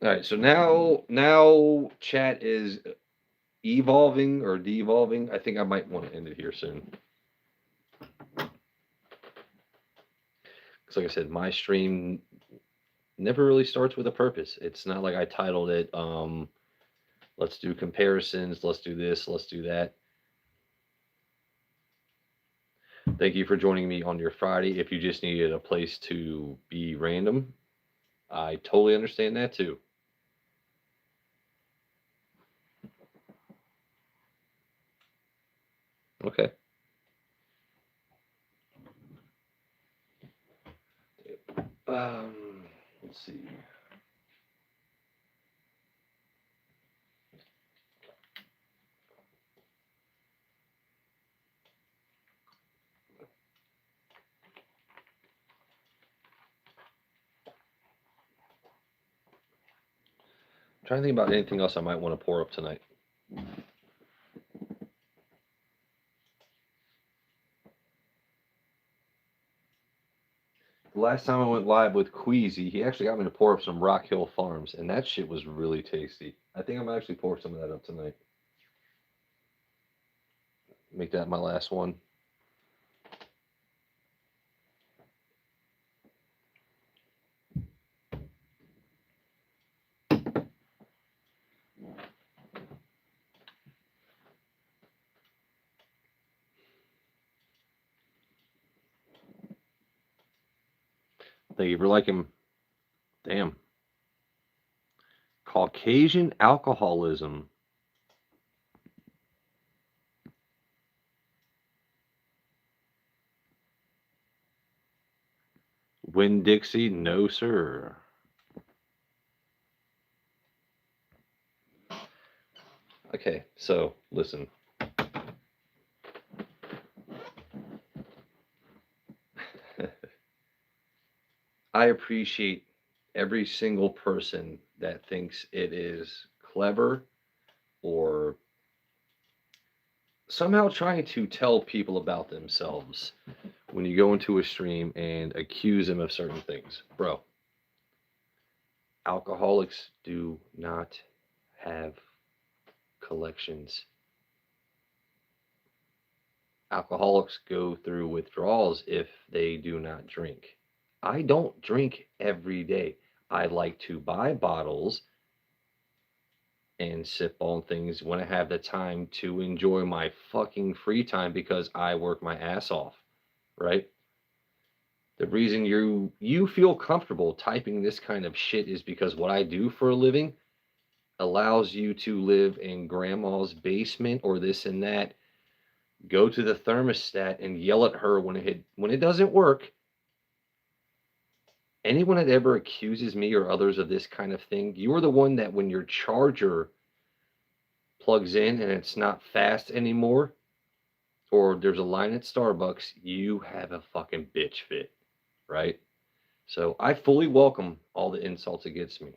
All right, so now chat is evolving or devolving. I think I might want to end it here soon. Because like I said, my stream never really starts with a purpose. It's not like I titled it, let's do comparisons, let's do this, let's do that. Thank you for joining me on your Friday. If you just needed a place to be random, I totally understand that too. Okay. Let's see. I'm trying to think about anything else I might want to pour up tonight. The last time I went live with Queasy, he actually got me to pour up some Rock Hill Farms, and that shit was really tasty. I think I'm actually pour some of that up tonight. Make that my last one. Thank you for liking. Damn. Caucasian alcoholism. Winn-Dixie, no sir. Okay, so listen. I appreciate every single person that thinks it is clever or somehow trying to tell people about themselves when you go into a stream and accuse them of certain things. Bro, Alcoholics do not have collections. Alcoholics go through withdrawals if they do not drink. I don't drink every day. I like to buy bottles and sip on things when I have the time to enjoy my fucking free time because I work my ass off, right? The reason you feel comfortable typing this kind of shit is because what I do for a living allows you to live in grandma's basement or this and that, go to the thermostat and yell at her when it doesn't work. Anyone that ever accuses me or others of this kind of thing, you're the one that when your charger plugs in and it's not fast anymore, or there's a line at Starbucks, you have a fucking bitch fit, right? So I fully welcome all the insults against me.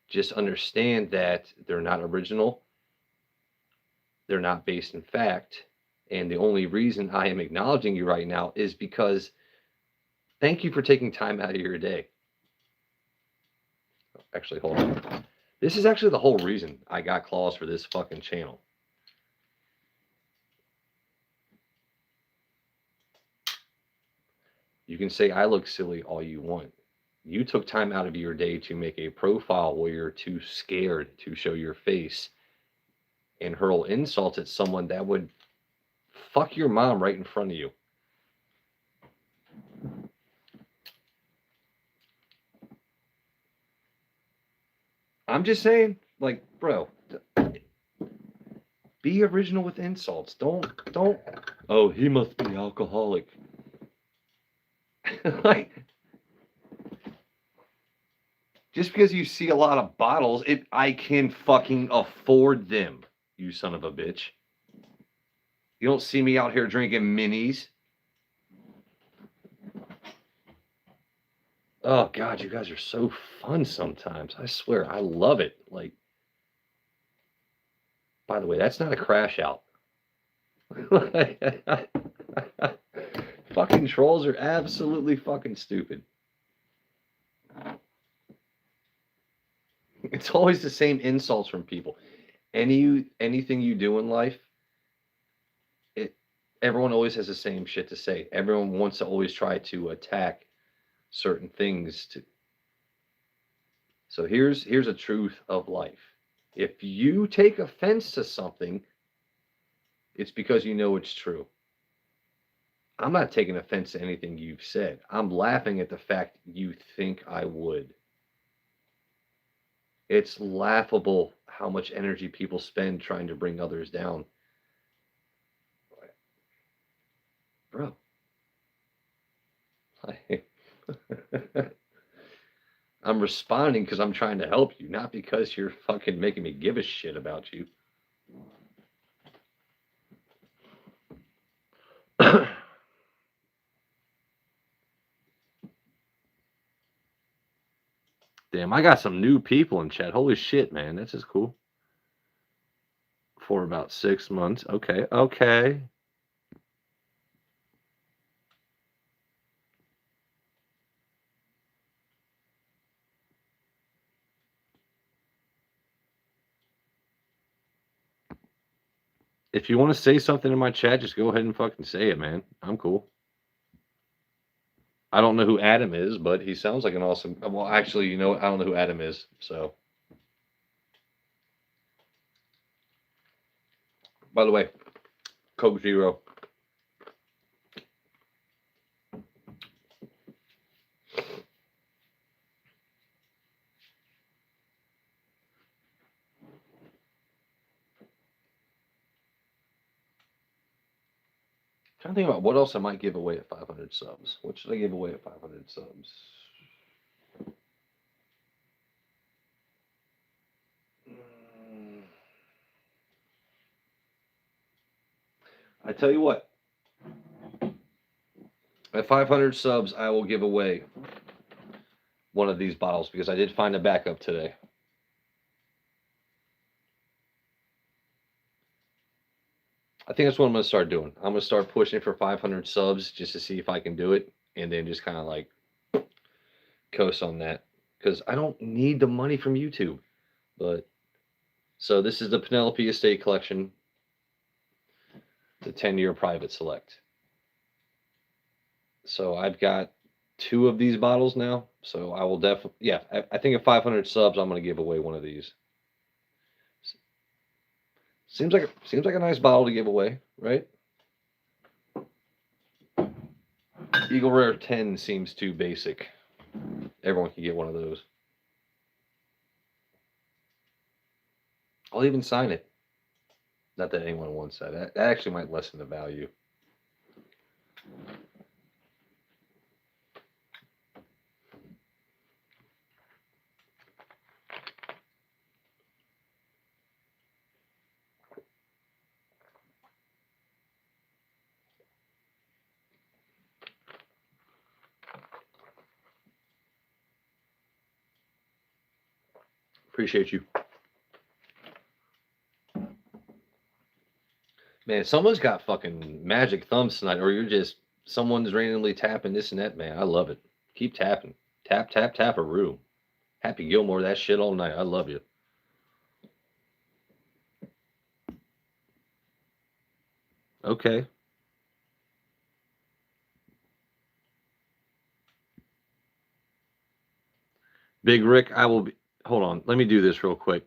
Just understand that they're not original, they're not based in fact, and the only reason I am acknowledging you right now is because thank you for taking time out of your day. Actually, hold on. This is actually the whole reason I got claws for this fucking channel. You can say I look silly all you want. You took time out of your day to make a profile where you're too scared to show your face and hurl insults at someone that would fuck your mom right in front of you. I'm just saying, like, bro, be original with insults. Don't. Oh, he must be alcoholic. Like, just because you see a lot of bottles, I can fucking afford them, you son of a bitch. You don't see me out here drinking minis. Oh God, you guys are so fun sometimes. I swear, I love it. Like, by the way, that's not a crash out. Fucking trolls are absolutely fucking stupid. It's always the same insults from people. Anything you do in life, everyone always has the same shit to say. Everyone wants to always try to attack certain things. So here's a truth of life. If you take offense to something, it's because you know it's true. I'm not taking offense to anything you've said. I'm laughing at the fact you think I would. It's laughable how much energy people spend trying to bring others down. Bro. I'm responding because I'm trying to help you, not because you're fucking making me give a shit about you. Damn, I got some new people in chat. Holy shit, man. This is cool. For about 6 months. Okay. If you want to say something in my chat, just go ahead and fucking say it, man. I'm cool. I don't know who Adam is, but he sounds like an awesome. Well, actually, you know what? I don't know who Adam is. So, by the way, Coke Zero. Trying to think about what else I might give away at 500 subs. What should I give away at 500 subs? I tell you what. At 500 subs, I will give away one of these bottles because I did find a backup today. I think that's what I'm going to start doing. I'm going to start pushing for 500 subs just to see if I can do it, and then just kind of like coast on that. because I don't need the money from YouTube. But so this is the Penelope Estate Collection, the 10-year private select. So I've got 2 of these bottles now. So I will definitely, yeah, I think at 500 subs, I'm going to give away one of these. Seems like a nice bottle to give away, right? Eagle Rare 10 seems too basic. Everyone can get one of those. I'll even sign it. Not that anyone wants that. That actually might lessen the value. Appreciate you. Man, someone's got fucking magic thumbs tonight, or you're just someone's randomly tapping this and that, man. I love it. Keep tapping. Tap, tap, tap a roo. Happy Gilmore, that shit all night. I love you. Okay. Big Rick, I will be. Hold on. Let me do this real quick.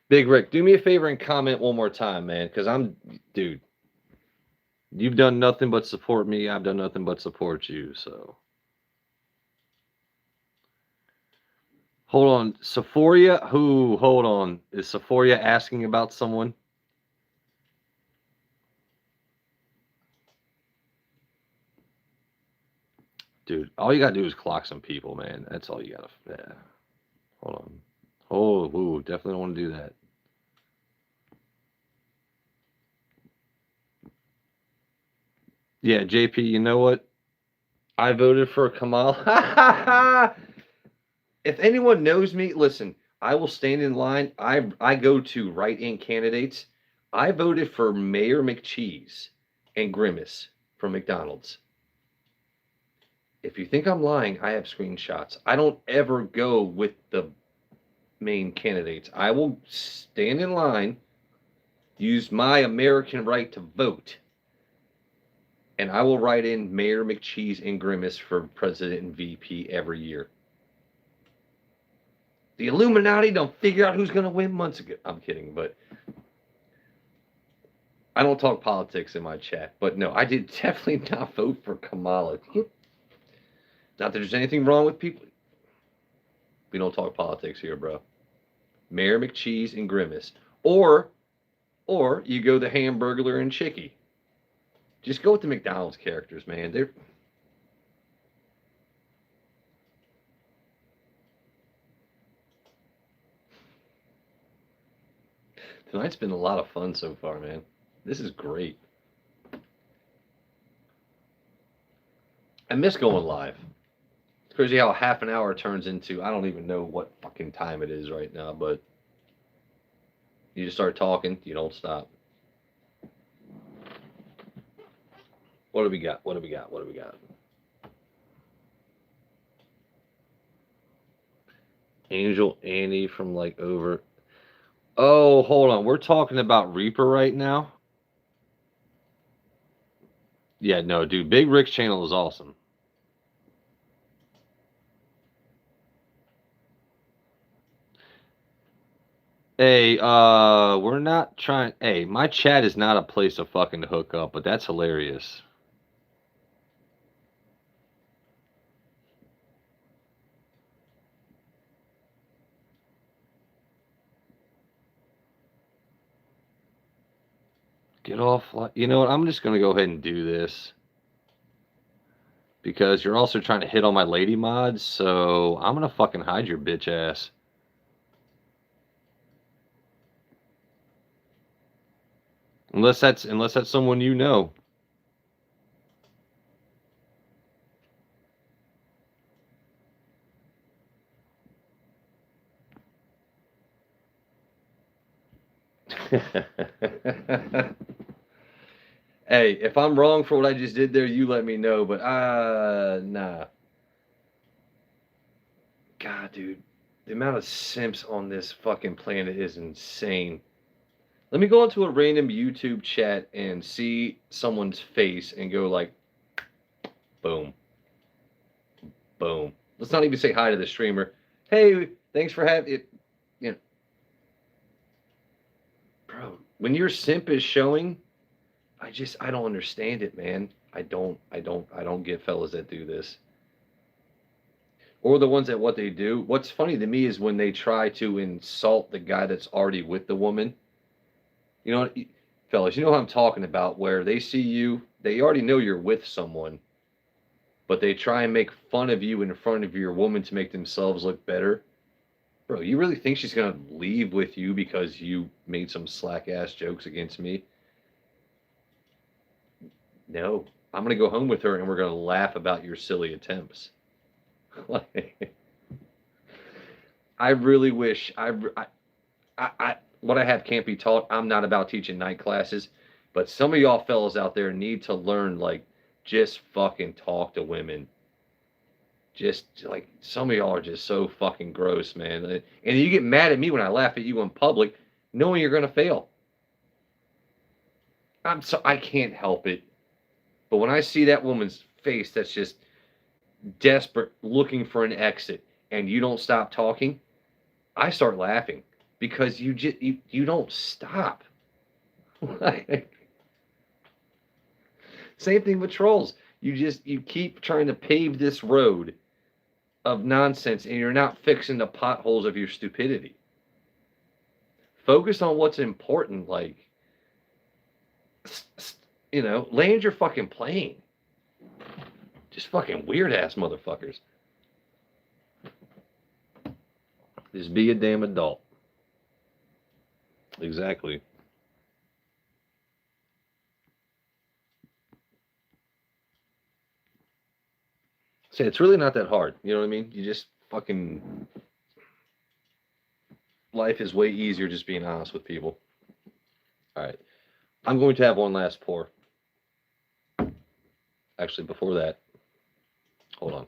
Big Rick, do me a favor and comment one more time, man, because dude, you've done nothing but support me. I've done nothing but support you, so. Hold on. Sephoria? Hold on. Is Sephoria asking about someone? Dude, all you gotta do is clock some people, man. That's all you gotta. Yeah. Hold on. Oh, definitely don't want to do that. Yeah, JP, you know what? I voted for Kamal. If anyone knows me, listen, I will stand in line. I go to write-in candidates. I voted for Mayor McCheese and Grimace from McDonald's. If you think I'm lying, I have screenshots. I don't ever go with the main candidates. I will stand in line, use my American right to vote, and I will write in Mayor McCheese and Grimace for president and VP every year. The Illuminati don't figure out who's going to win months ago. I'm kidding, but I don't talk politics in my chat. But no, I did definitely not vote for Kamala. Not that there's anything wrong with people. We don't talk politics here, bro. Mayor McCheese and Grimace. Or you go the Hamburglar and Chickie. Just go with the McDonald's characters, man. They're Tonight's been a lot of fun so far, man. This is great. I miss going live. It's crazy how half an hour turns into, I don't even know what fucking time it is right now, but you just start talking, you don't stop. What do we got? What do we got? What do we got? Angel Annie from like over. Oh, hold on. We're talking about Reaper right now. Yeah, no, dude. Big Rick's channel is awesome. Hey, we're not trying. Hey, my chat is not a place to fucking hook up, but that's hilarious. Get off. You know what? I'm just going to go ahead and do this. Because you're also trying to hit on my lady mods, so I'm going to fucking hide your bitch ass. Unless that's someone you know. Hey, if I'm wrong for what I just did there, you let me know. But nah. God, dude, the amount of simps on this fucking planet is insane. Let me go into a random YouTube chat and see someone's face and go like, boom, boom. Let's not even say hi to the streamer. Hey, thanks for having it. You know, bro, when your simp is showing, I don't understand it, man. I don't get fellas that do this. Or the ones that what they do. What's funny to me is when they try to insult the guy that's already with the woman. You know, fellas, you know what I'm talking about, where they see you, they already know you're with someone, but they try and make fun of you in front of your woman to make themselves look better. Bro, you really think she's gonna leave with you because you made some slack ass jokes against me? No. I'm gonna go home with her and we're gonna laugh about your silly attempts. Like, I really wish what I have can't be taught. I'm not about teaching night classes, but some of y'all fellas out there need to learn, like, just fucking talk to women. Just like some of y'all are just so fucking gross, man. And you get mad at me when I laugh at you in public, knowing you're gonna fail. I can't help it. But when I see that woman's face that's just desperate, looking for an exit, and you don't stop talking, I start laughing because you don't stop. Same thing with trolls. You keep trying to pave this road of nonsense and you're not fixing the potholes of your stupidity. Focus on what's important, like, land your fucking plane. Just fucking weird ass motherfuckers. Just be a damn adult. Exactly. Say it's really not that hard. You know what I mean? You just fucking life is way easier just being honest with people. All right. I'm going to have one last pour. Actually, before that, hold on.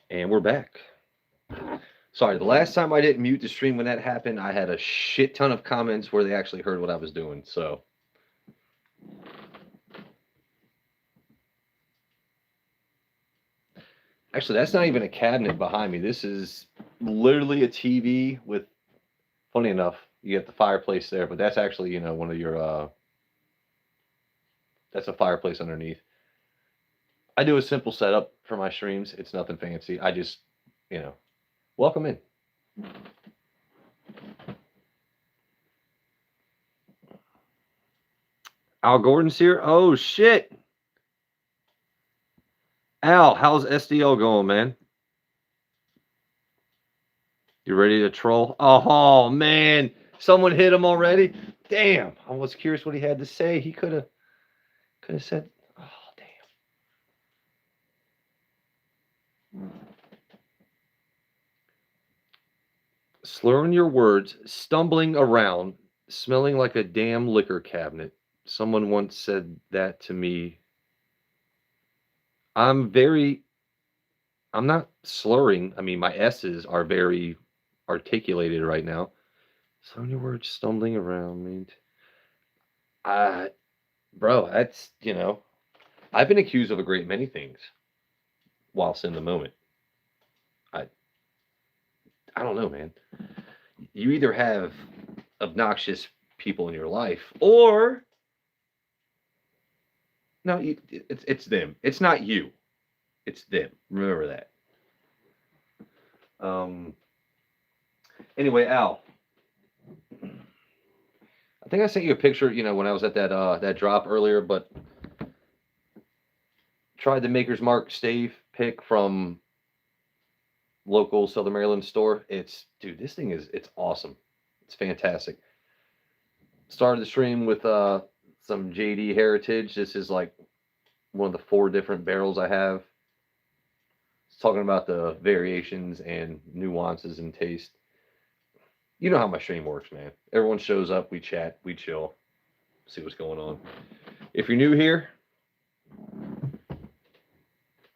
And we're back. Sorry, the last time I didn't mute the stream when that happened, I had a shit ton of comments where they actually heard what I was doing. So, actually, that's not even a cabinet behind me. This is literally a TV with Funny enough, you get the fireplace there, but that's actually, one of your that's a fireplace underneath. I do a simple setup for my streams. It's nothing fancy. I just, you know, welcome in. Al Gordon's here. Oh shit. Al, how's SDL going, man? You ready to troll? Oh man, someone hit him already. Damn, I was curious what he had to say. He could have said, "Oh damn." Slurring your words, stumbling around, smelling like a damn liquor cabinet. Someone once said that to me. I'm very I'm not slurring. I mean, my S's are very articulated right now. Slurring your words, stumbling around, mean. Bro, that's, I've been accused of a great many things whilst in the moment. I I don't know, man. You either have obnoxious people in your life, or no, it's them. It's not you. It's them. Remember that. Um. Anyway, Al, I think I sent you a picture. When I was at that drop earlier, but tried the Maker's Mark stave pick from local Southern Maryland store. Dude, this thing it's awesome. It's fantastic. Started the stream with some JD Heritage. This is like one of the 4 different barrels I have. It's talking about the variations and nuances and taste. You know how my stream works, man. Everyone shows up, we chat, we chill, see what's going on. If you're new here,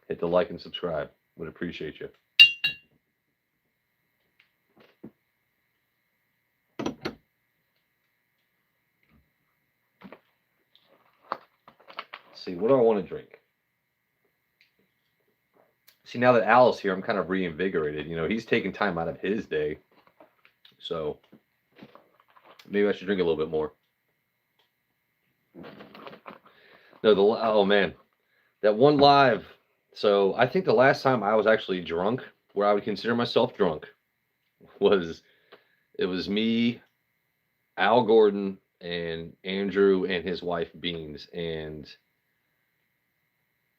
hit the like and subscribe. Would appreciate you. Let's see, what do I want to drink? See, now that Al's here, I'm kind of reinvigorated. He's taking time out of his day. So maybe I should drink a little bit more. No, oh man, that one live. So I think the last time I was actually drunk, where I would consider myself drunk, was me, Al Gordon, and Andrew and his wife Beans, and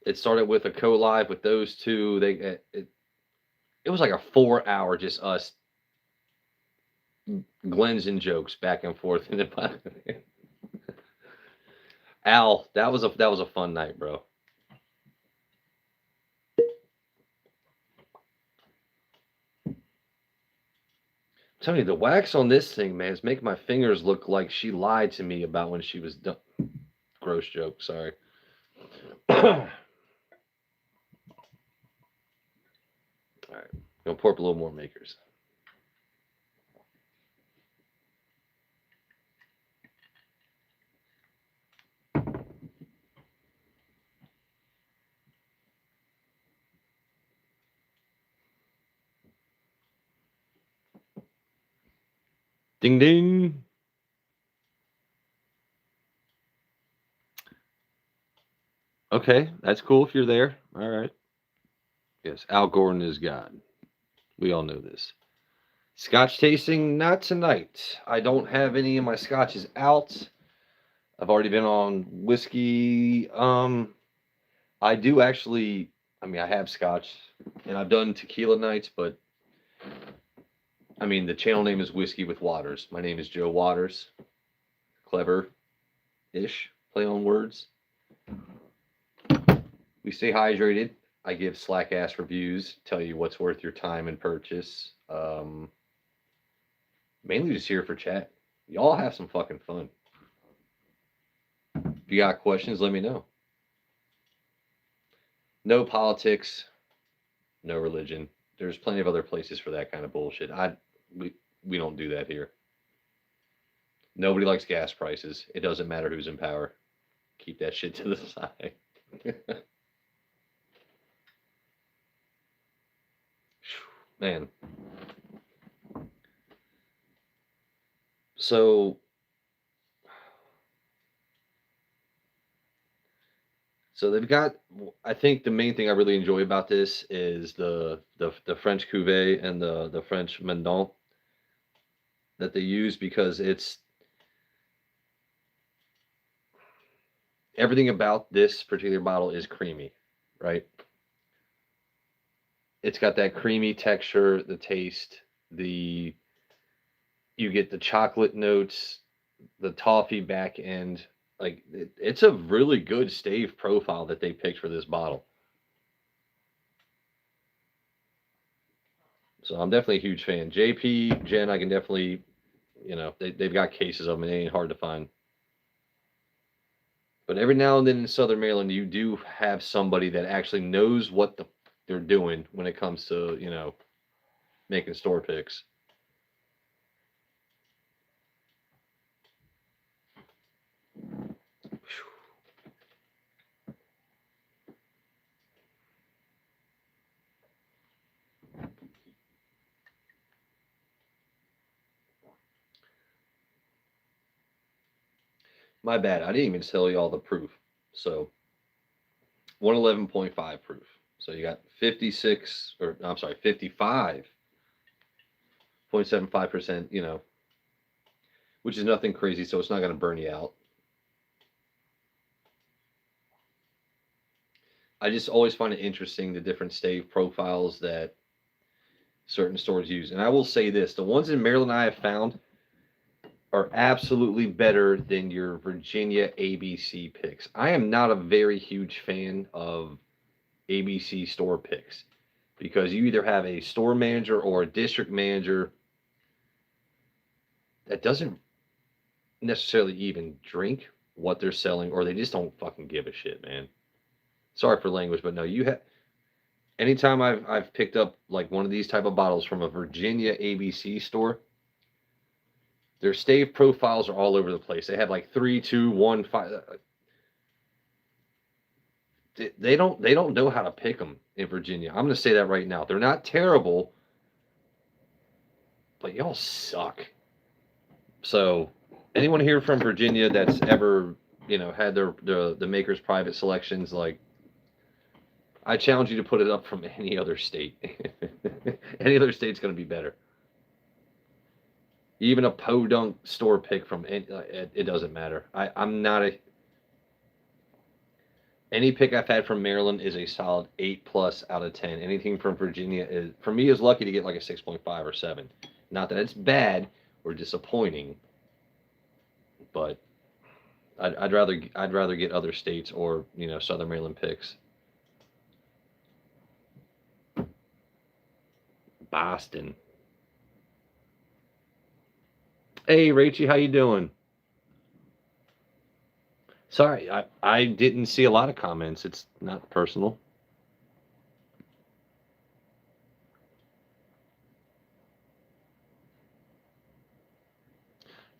it started with a co-live with those two. It was like a 4-hour just us glens and jokes back and forth. Al, that was a fun night, bro. I'm telling you, the wax on this thing, man, is making my fingers look like she lied to me about when she was done. Gross joke, sorry. All right, gonna pour up a little more Makers. Ding ding. Okay, that's cool if you're there. All right. Yes, Al Gordon is God. We all know this. Scotch tasting, not tonight. I don't have any of my scotches out. I've already been on whiskey. I do actually. I mean, I have scotch, and I've done tequila nights, but I mean, the channel name is Whiskey with Waters. My name is Joe Waters. Clever-ish play on words. We stay hydrated. I give slack ass reviews, tell you what's worth your time and purchase. Mainly just here for chat. Y'all have some fucking fun. If you got questions, let me know. No politics, no religion. There's plenty of other places for that kind of bullshit. We don't do that here. Nobody likes gas prices. It doesn't matter who's in power. Keep that shit to the side. Man. So they've got. I think the main thing I really enjoy about this is the French Cuvée and the French Mendon that they use, because it's everything about this particular bottle is creamy, right? It's got that creamy texture, the taste, the you get the chocolate notes, the toffee back end. Like it's a really good stave profile that they picked for this bottle. So I'm definitely a huge fan. JP, Jen, I can definitely, they've got cases of them. It ain't hard to find. But every now and then in Southern Maryland, you do have somebody that actually knows what they're doing when it comes to, making store picks. My bad. I didn't even tell you all the proof. So 111.5 proof. So you got 56, or I'm sorry, 55.75%, which is nothing crazy. So it's not going to burn you out. I just always find it interesting the different stave profiles that certain stores use. And I will say this, the ones in Maryland I have found are absolutely better than your Virginia ABC picks. I am not a very huge fan of ABC store picks because you either have a store manager or a district manager that doesn't necessarily even drink what they're selling, or they just don't fucking give a shit, man. Sorry for language, but no, you have anytime I've picked up like one of these type of bottles from a Virginia ABC store, their stave profiles are all over the place. They have like 3, 2, 1, 5. They don't know how to pick them in Virginia. I'm going to say that right now. They're not terrible, but y'all suck. So anyone here from Virginia that's ever had the makers private selections, like I challenge you to put it up from any other state. Any other state's going to be better. Even a podunk store pick from it doesn't matter. I'm not a any pick I've had from Maryland is a solid 8+ out of 10. Anything from Virginia is for me is lucky to get like a 6.5 or 7. Not that it's bad or disappointing, but I'd rather get other states or Southern Maryland picks. Boston. Hey Rachie, how you doing? Sorry, I didn't see a lot of comments. It's not personal.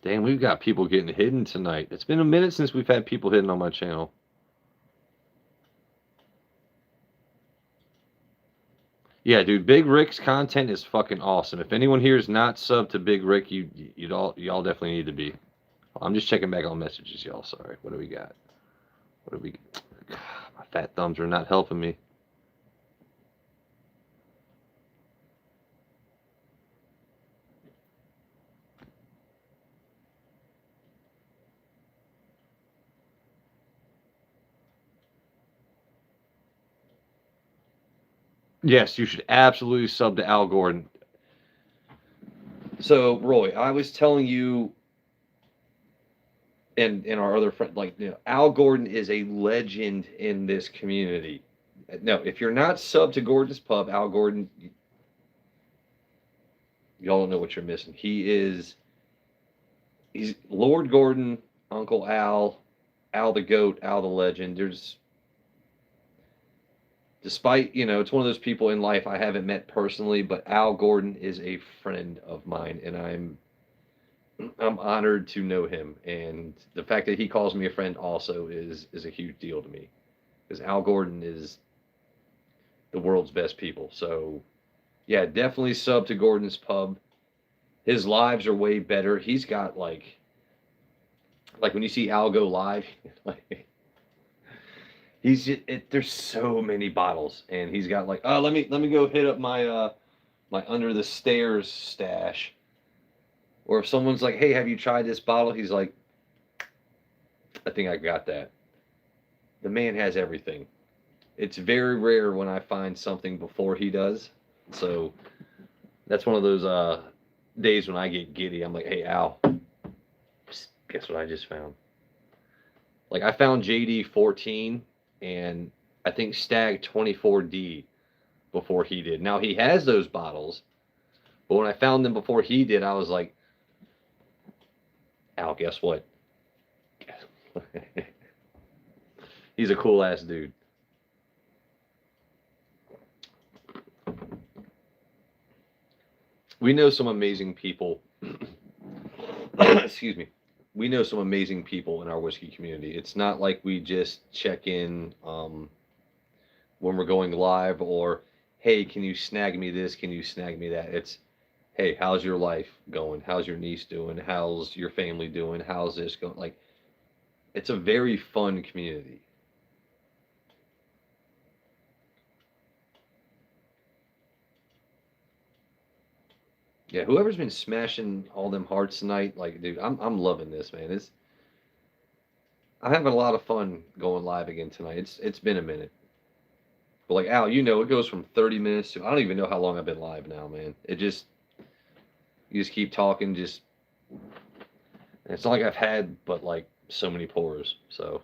Damn, we've got people getting hidden tonight. It's been a minute since we've had people hidden on my channel. Yeah, dude, Big Rick's content is fucking awesome. If anyone here is not subbed to Big Rick, y'all definitely need to be. I'm just checking back on messages, y'all. Sorry. What do we got? What do we? God, my fat thumbs are not helping me. Yes, you should absolutely sub to Al Gordon. So, Roy, I was telling you and our other friend, like, Al Gordon is a legend in this community. No, if you're not sub to Gordon's Pub, Al Gordon, y'all don't know what you're missing. He's Lord Gordon, Uncle Al, Al the Goat, Al the Legend. Despite, it's one of those people in life I haven't met personally, but Al Gordon is a friend of mine, and I'm honored to know him. And the fact that he calls me a friend also is a huge deal to me, because Al Gordon is the world's best people. So, yeah, definitely sub to Gordon's Pub. His lives are way better. He's got like when you see Al go live, like he's just, there's so many bottles, and he's got like, oh, let me go hit up my under the stairs stash. Or if someone's like, hey, have you tried this bottle? He's like, I think I got that. The man has everything. It's very rare when I find something before he does. So that's one of those days when I get giddy. I'm like, hey, Al, guess what I just found? Like I found JD 14 and I think Stag 24D before he did. Now he has those bottles, but when I found them before he did, I was like, Al, guess what? He's a cool ass dude. We know some amazing people. Excuse me. We know some amazing people in our whiskey community. It's not like we just check in when we're going live or, hey, can you snag me this? Can you snag me that? It's, hey, how's your life going? How's your niece doing? How's your family doing? How's this going? Like, it's a very fun community. Yeah, whoever's been smashing all them hearts tonight, like, dude, I'm loving this, man. I'm having a lot of fun going live again tonight. It's been a minute. But like Al, you know, it goes from 30 minutes to I don't even know how long I've been live now, man. It just you just keep talking, just it's not like I've had but like so many pours. So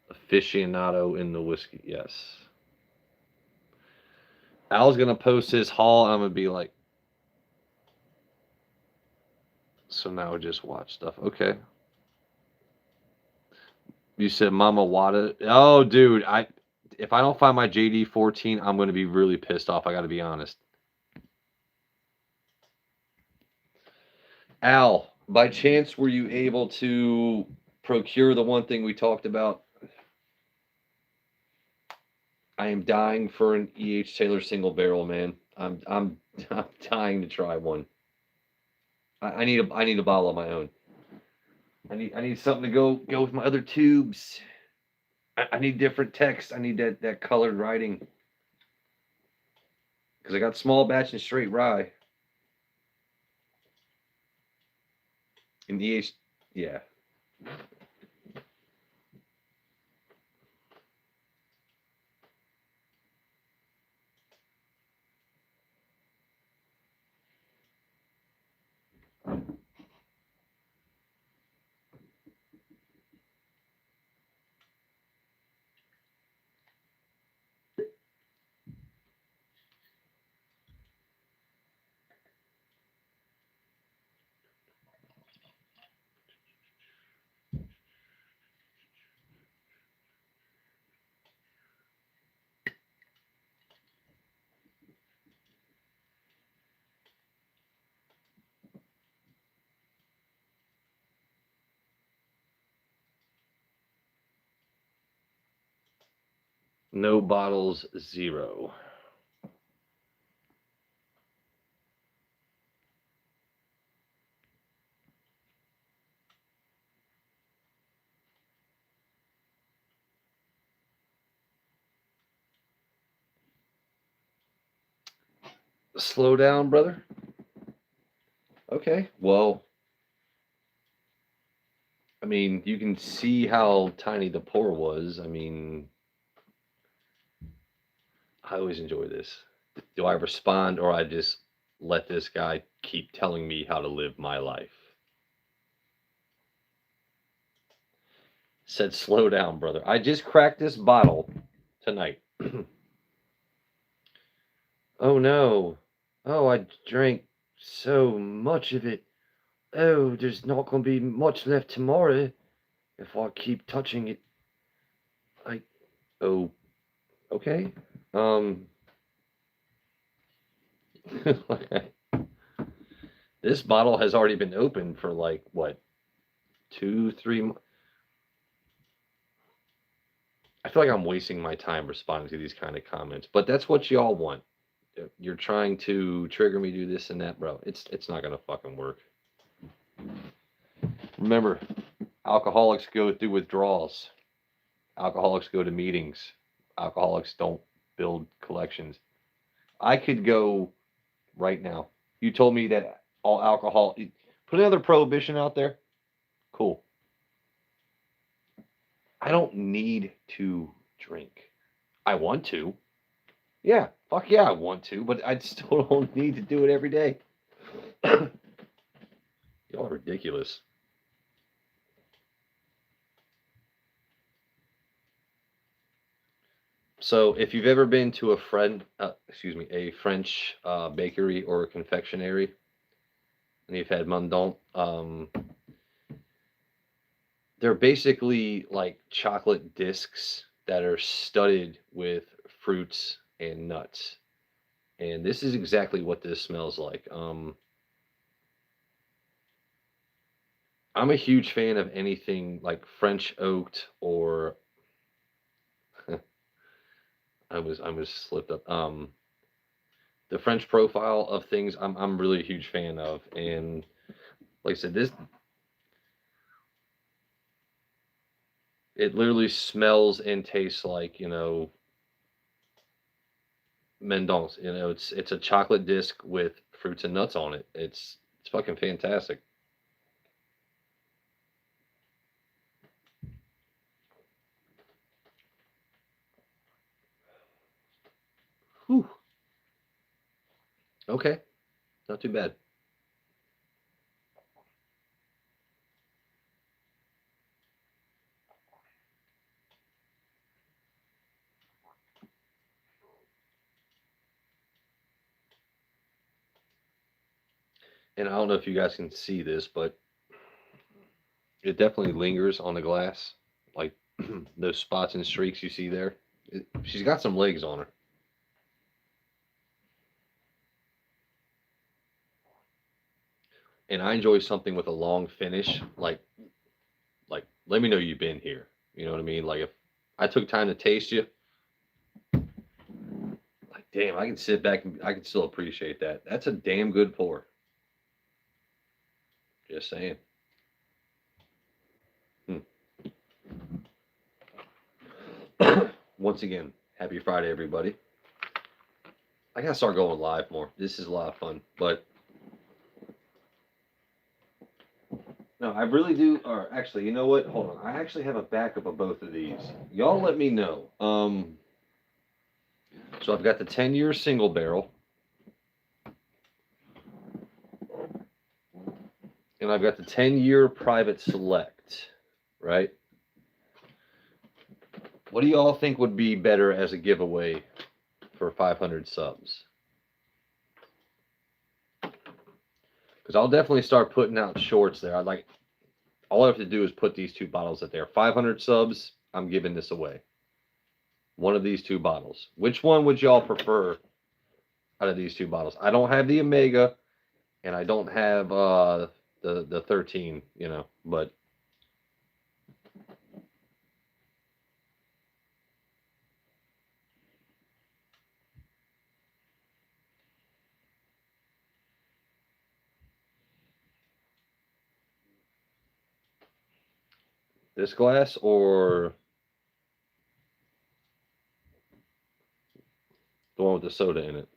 aficionado in the whiskey, yes. Al's gonna post his haul. I'm gonna be like, so now just watch stuff. Okay. You said Mama Wada. Oh, dude, if I don't find my JD 14, I'm gonna be really pissed off. I got to be honest. Al, by chance, were you able to procure the one thing we talked about? I am dying for an E.H. Taylor single barrel, man. I'm dying to try one. I need a bottle of my own. I need something to go with my other tubes. I need different text. I need that colored writing because I got small batch and straight rye. And EH, yeah. No bottles, zero. Slow down, brother. Okay. Well, I mean, you can see how tiny the pour was. I mean, I always enjoy this. Do I respond or I just let this guy keep telling me how to live my life? Said, slow down, brother. I just cracked this bottle tonight. Oh no. Oh, I drank so much of it. Oh, there's not going to be much left tomorrow if I keep touching it. Like, oh, okay. This bottle has already been opened for like what, 2, 3 months. I feel like I'm wasting my time responding to these kind of comments, but that's what y'all want. You're trying to trigger me to do this and that, bro. It's not gonna fucking work. Remember, alcoholics go through withdrawals. Alcoholics go to meetings. Alcoholics don't build collections. I could go right now. You told me that all alcohol, put another prohibition out there. Cool. I don't need to drink. I want to. Yeah, fuck yeah, I want to, but I still don't need to do it every day. Y'all are ridiculous. So, if you've ever been to a a French bakery or a confectionery, and you've had Mandant, they're basically like chocolate discs that are studded with fruits and nuts. And this is exactly what this smells like. I'm a huge fan of anything like French oaked or I was slipped up. The French profile of things I'm really a huge fan of. And like I said, this it literally smells and tastes like, Mendonce. It's a chocolate disc with fruits and nuts on it. It's fucking fantastic. Whew. Okay, not too bad. And I don't know if you guys can see this, but it definitely lingers on the glass, like those spots and streaks you see there. She's got some legs on her. And I enjoy something with a long finish. Like let me know you've been here. You know what I mean? Like if I took time to taste you, like damn, I can sit back and I can still appreciate that. That's a damn good pour. Just saying. Hmm. Once again, happy Friday, everybody. I gotta start going live more. This is a lot of fun, but no, I really do. Or actually, you know what? Hold on. I actually have a backup of both of these. Y'all let me know. So I've got the 10-year single barrel, and I've got the 10-year private select. Right? What do y'all think would be better as a giveaway for 500 subs? Because I'll definitely start putting out shorts there. I'd like all I have to do is put these two bottles up there. 500 subs, I'm giving this away. One of these two bottles. Which one would y'all prefer out of these two bottles? I don't have the Omega, and I don't have the 13. But this glass or the one with the soda in it?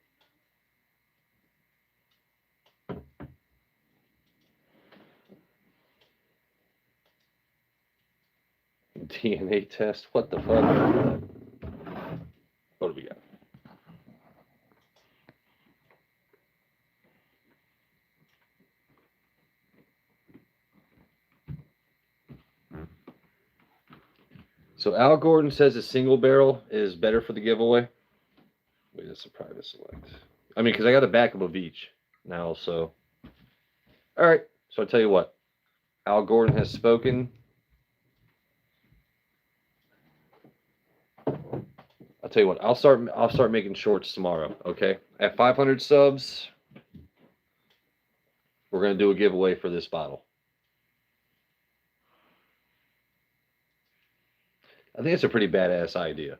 DNA test? What the fuck? What do we got? So Al Gordon says a single barrel is better for the giveaway. Wait, that's a private select. I mean, because I got a backup of each now, so. All right. So I tell you what, Al Gordon has spoken. I'll tell you what, I'll start making shorts tomorrow. Okay, at 500 subs, we're gonna do a giveaway for this bottle. I think it's a pretty badass idea.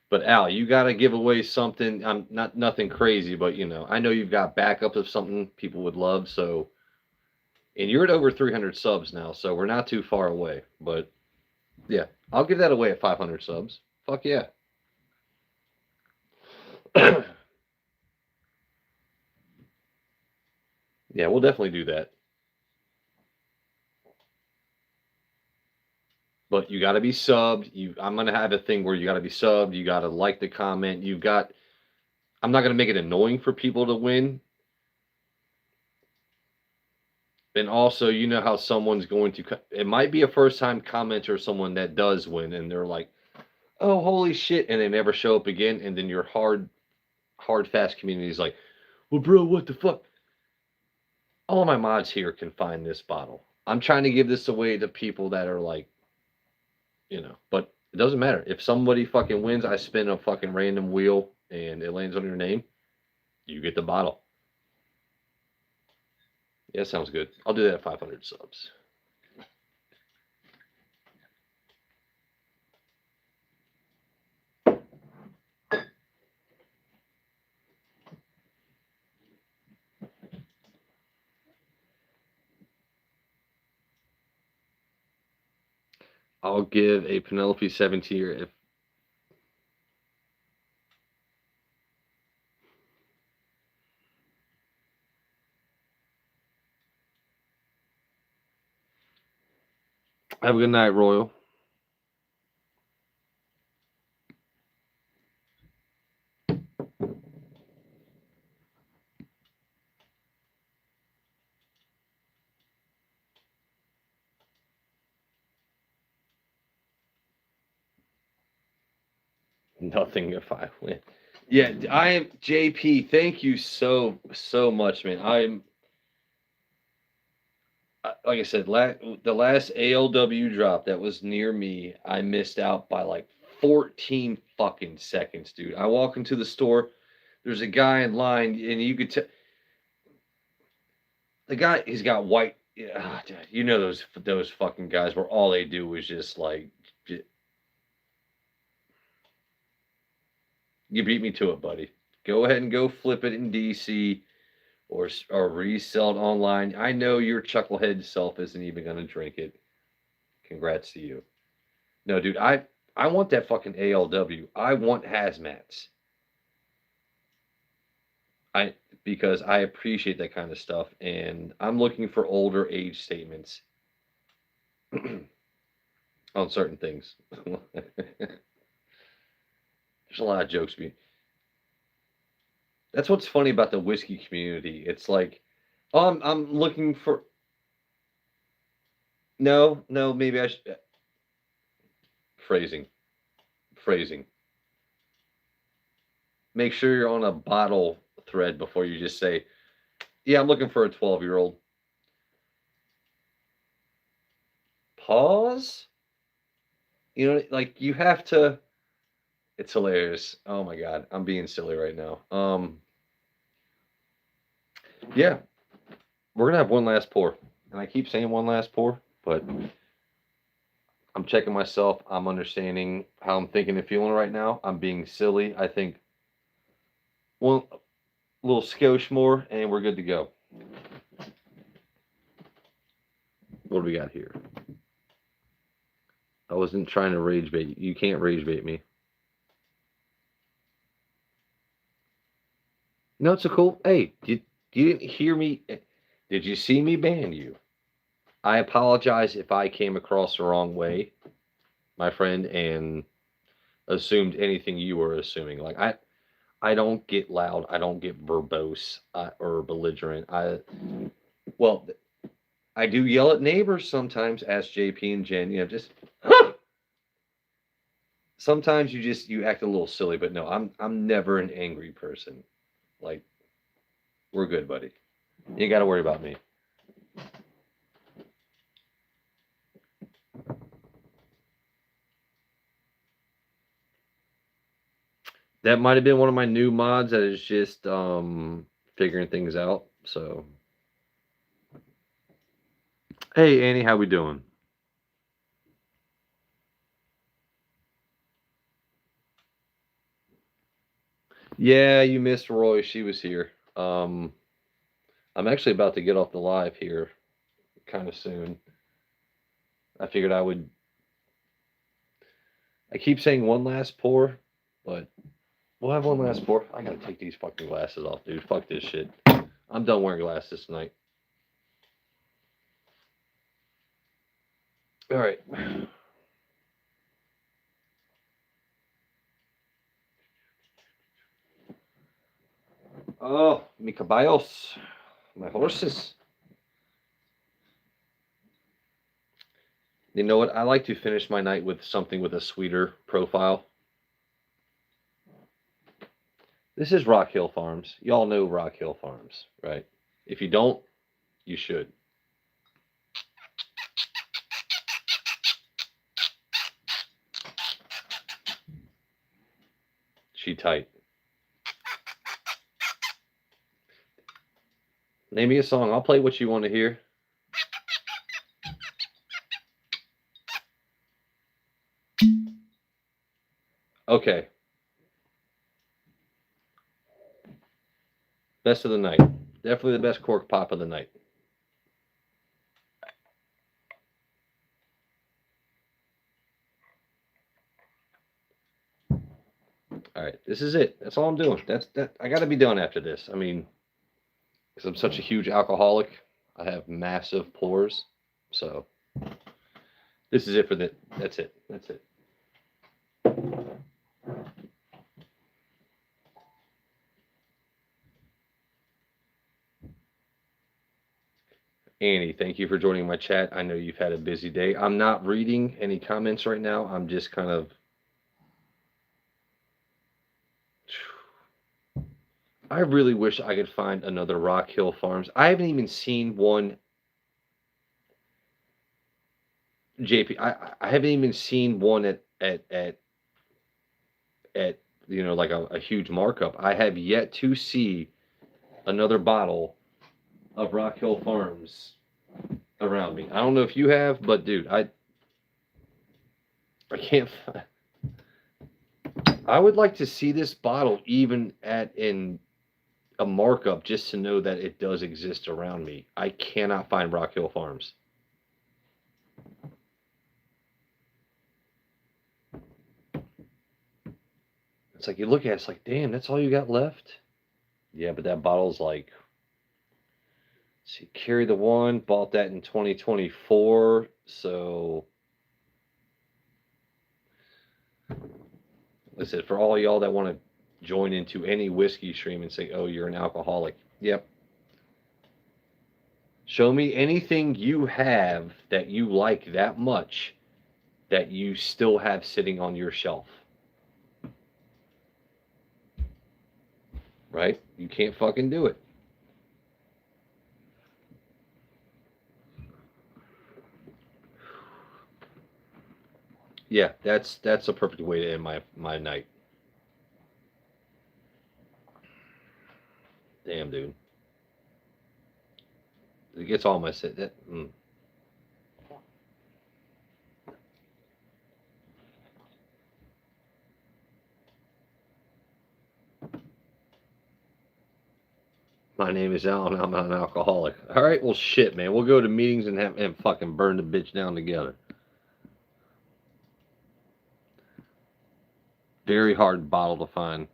But Al, you got to give away something. I'm not nothing crazy, but you know, I know you've got backups of something people would love. So, and you're at over 300 subs now, so we're not too far away. But yeah, I'll give that away at 500 subs. Fuck yeah. Yeah, we'll definitely do that. But you got to be subbed. I'm gonna have a thing where you got to be subbed. You got to like the comment. You got. I'm not gonna make it annoying for people to win. And also, you know how someone's going to. It might be a first time commenter, someone that does win, and they're like, "Oh, holy shit!" and they never show up again. And then your hard, fast community is like, "Well, bro, what the fuck?" All of my mods here can find this bottle. I'm trying to give this away to people that are like, you know, but it doesn't matter. If somebody fucking wins, I spin a fucking random wheel and it lands on your name, you get the bottle. Yeah, sounds good. I'll do that at 500 subs. I'll give a Penelope 7 tier if have a good night, Royal. Nothing if I win. Yeah, I am JP. Thank you so much, man. Like I said, the last ALW drop that was near me, I missed out by like 14 fucking seconds, dude. I walk into the store, there's a guy in line, and you could tell the guy. He's got white. Yeah, you know those fucking guys where all they do is just like, you beat me to it, buddy. Go ahead and go flip it in DC or resell it online. I know your chucklehead self isn't even gonna drink it. Congrats to you. No, dude, I want that fucking ALW. I want hazmats. I because I appreciate that kind of stuff, and I'm looking for older age statements on certain things. There's a lot of jokes being. That's what's funny about the whiskey community. It's like, oh, I'm looking for. No, no, maybe I should. Phrasing, phrasing. Make sure you're on a bottle thread before you just say, "Yeah, I'm looking for a 12-year-old." Pause. You know, like you have to. It's hilarious. Oh my god, I'm being silly right now. Yeah, we're gonna have one last pour, and I keep saying one last pour, but I'm checking myself. I'm understanding how I'm thinking and feeling right now. I'm being silly. I think one little skosh more, and we're good to go. What do we got here? I wasn't trying to rage bait. You can't rage bait me. No, it's a cool. Hey, you didn't hear me? Did you see me ban you? I apologize if I came across the wrong way, my friend, and assumed anything you were assuming. Like I don't get loud. I don't get verbose or belligerent. Well, I do yell at neighbors sometimes. Ask JP and Jen. You know, just sometimes you act a little silly. But no, I'm never an angry person. Like we're good, buddy. You got to worry about me. That might have been one of my new mods that is just figuring things out. So, hey Annie, how we doing? Yeah, you missed Roy. She was here. I'm actually about to get off the live here kind of soon. I figured I would. I keep saying one last pour, but we'll have one last pour. I gotta take these fucking glasses off, dude. Fuck this shit. I'm done wearing glasses tonight. All right. Oh, mi caballos, my horses. You know what? I like to finish my night with something with a sweeter profile. This is Rock Hill Farms. Y'all know Rock Hill Farms, right? If you don't, you should. She tight. Name me a song. I'll play what you want to hear. Okay. Best of the night. Definitely the best cork pop of the night. All right, this is it. That's all I'm doing. That's that. I got to be done after this. I mean, because I'm such a huge alcoholic, I have massive pours. So this is it for the. That's it. That's it. Annie, thank you for joining my chat. I know you've had a busy day. I'm not reading any comments right now. I'm just kind of. I really wish I could find another Rock Hill Farms. I haven't even seen one. JP, I haven't even seen one at like a huge markup. I have yet to see another bottle of Rock Hill Farms around me. I don't know if you have, but dude, I can't. I would like to see this bottle even at in a markup just to know that it does exist around me. I cannot find Rock Hill Farms. It's like you look at it, it's like, damn, that's all you got left? Yeah, but that bottle's like, see, Carry the One, bought that in 2024. So, listen, for all y'all that want to join into any whiskey stream and say, oh, you're an alcoholic. Yep. Show me anything you have that you like that much that you still have sitting on your shelf. Right? You can't fucking do it. Yeah, that's a perfect way to end my night. Damn, dude. It gets all my sit. My name is Alan. I'm not an alcoholic. All right, well, shit, man. We'll go to meetings and fucking burn the bitch down together. Very hard bottle to find.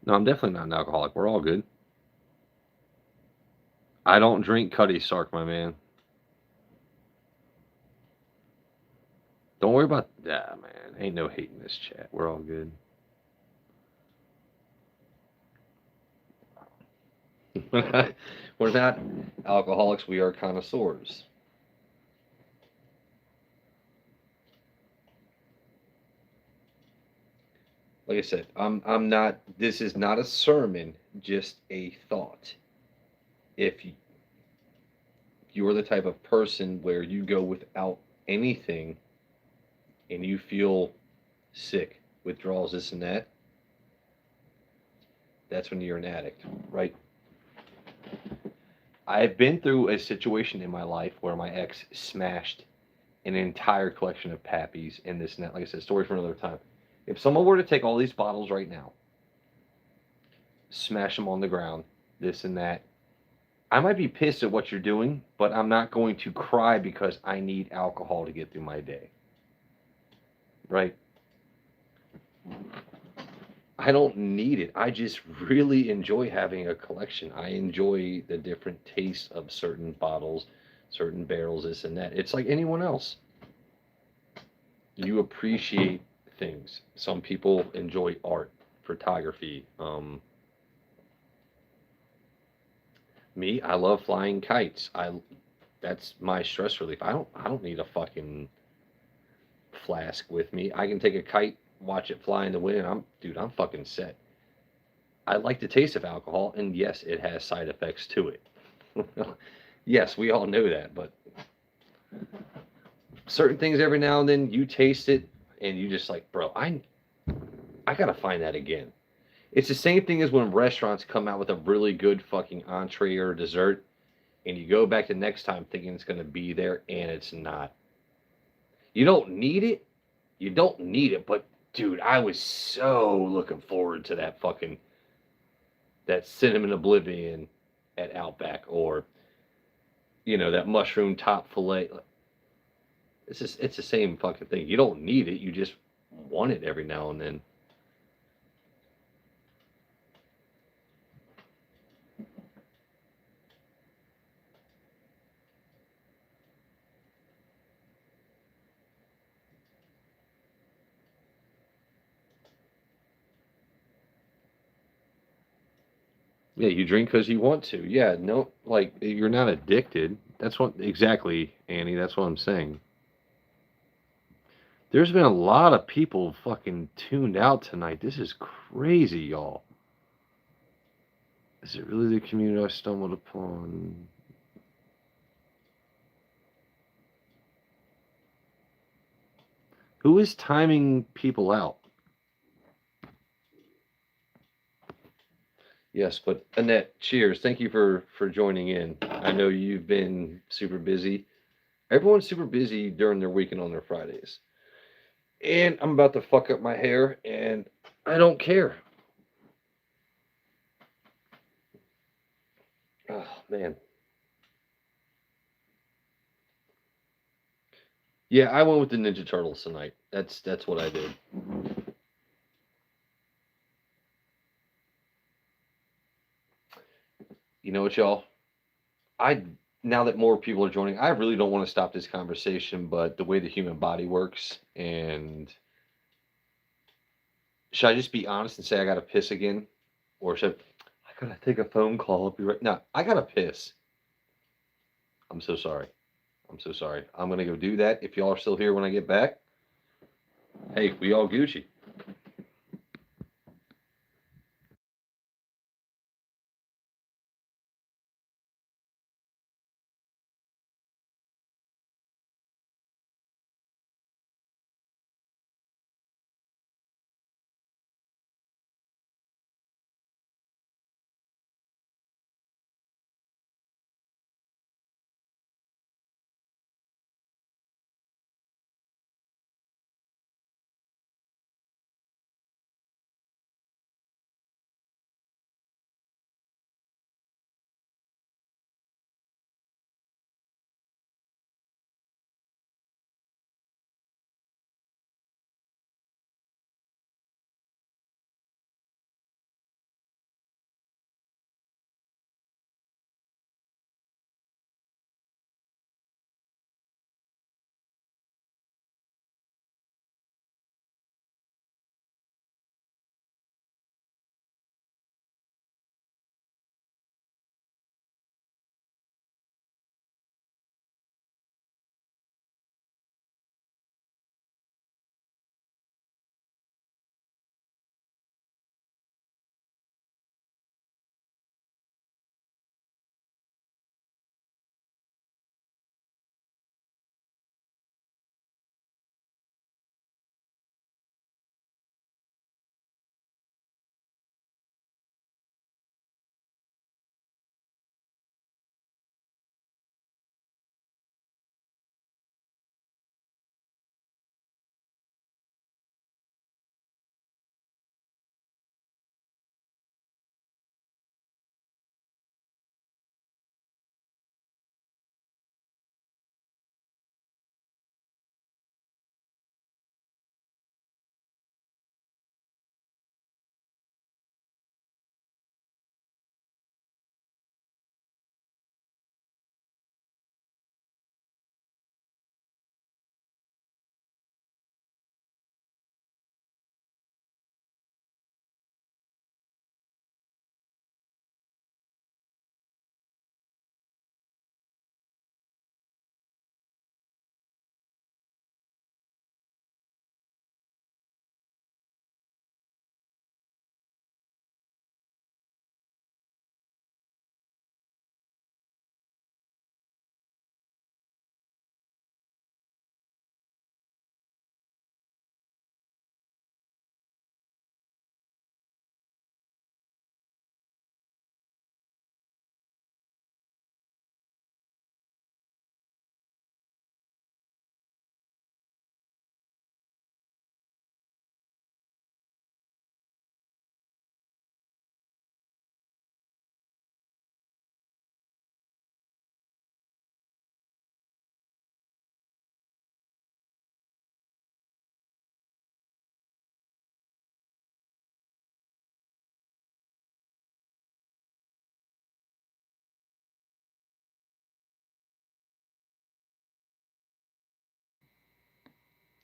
No, I'm definitely not an alcoholic. We're all good. I don't drink Cuddy Sark, my man. Don't worry about that, man. Ain't no hate in this chat. We're all good. We're not alcoholics. We are connoisseurs. Like I said, I'm not. This is not a sermon. Just a thought. If you're the type of person where you go without anything and you feel sick, withdrawals, this and that, that's when you're an addict, right? I've been through a situation in my life where my ex smashed an entire collection of Pappies and this and that. Like I said, story for another time. If someone were to take all these bottles right now, smash them on the ground, this and that, I might be pissed at what you're doing, but I'm not going to cry because I need alcohol to get through my day. Right? I don't need it. I just really enjoy having a collection. I enjoy the different tastes of certain bottles, certain barrels, this and that. It's like anyone else. You appreciate things. Some people enjoy art, photography. Me, I love flying kites. I That's my stress relief. I don't need a fucking flask with me. I can take a kite, watch it fly in the wind. I'm fucking set. I like the taste of alcohol, and yes, it has side effects to it. Yes, we all know that, but certain things every now and then you taste it and you just like, bro, I gotta find that again. It's the same thing as when restaurants come out with a really good fucking entree or dessert, and you go back the next time thinking it's gonna be there, and it's not. You don't need it. You don't need it, but dude, I was so looking forward to that cinnamon oblivion at Outback, or that mushroom top fillet. It's the same fucking thing. You don't need it. You just want it every now and then. Yeah, you drink because you want to. Yeah, no, like you're not addicted. That's what exactly, Annie. That's what I'm saying. There's been a lot of people fucking tuned out tonight. This is crazy, y'all. Is it really the community I stumbled upon? Who is timing people out? Yes, but Annette, cheers. Thank you for joining in. I know you've been super busy. Everyone's super busy during their weekend on their Fridays. And I'm about to fuck up my hair, and I don't care. Oh man. Yeah, I went with the Ninja Turtles tonight. That's what I did. You know what, y'all? I Now that more people are joining, I really don't want to stop this conversation, but the way the human body works, and should I just be honest and say I gotta piss again, or should I gotta take a phone call? I'll be right. No, I gotta piss. I'm so sorry. I'm so sorry. I'm gonna go do that. If y'all are still here when I get back, hey, we all Gucci.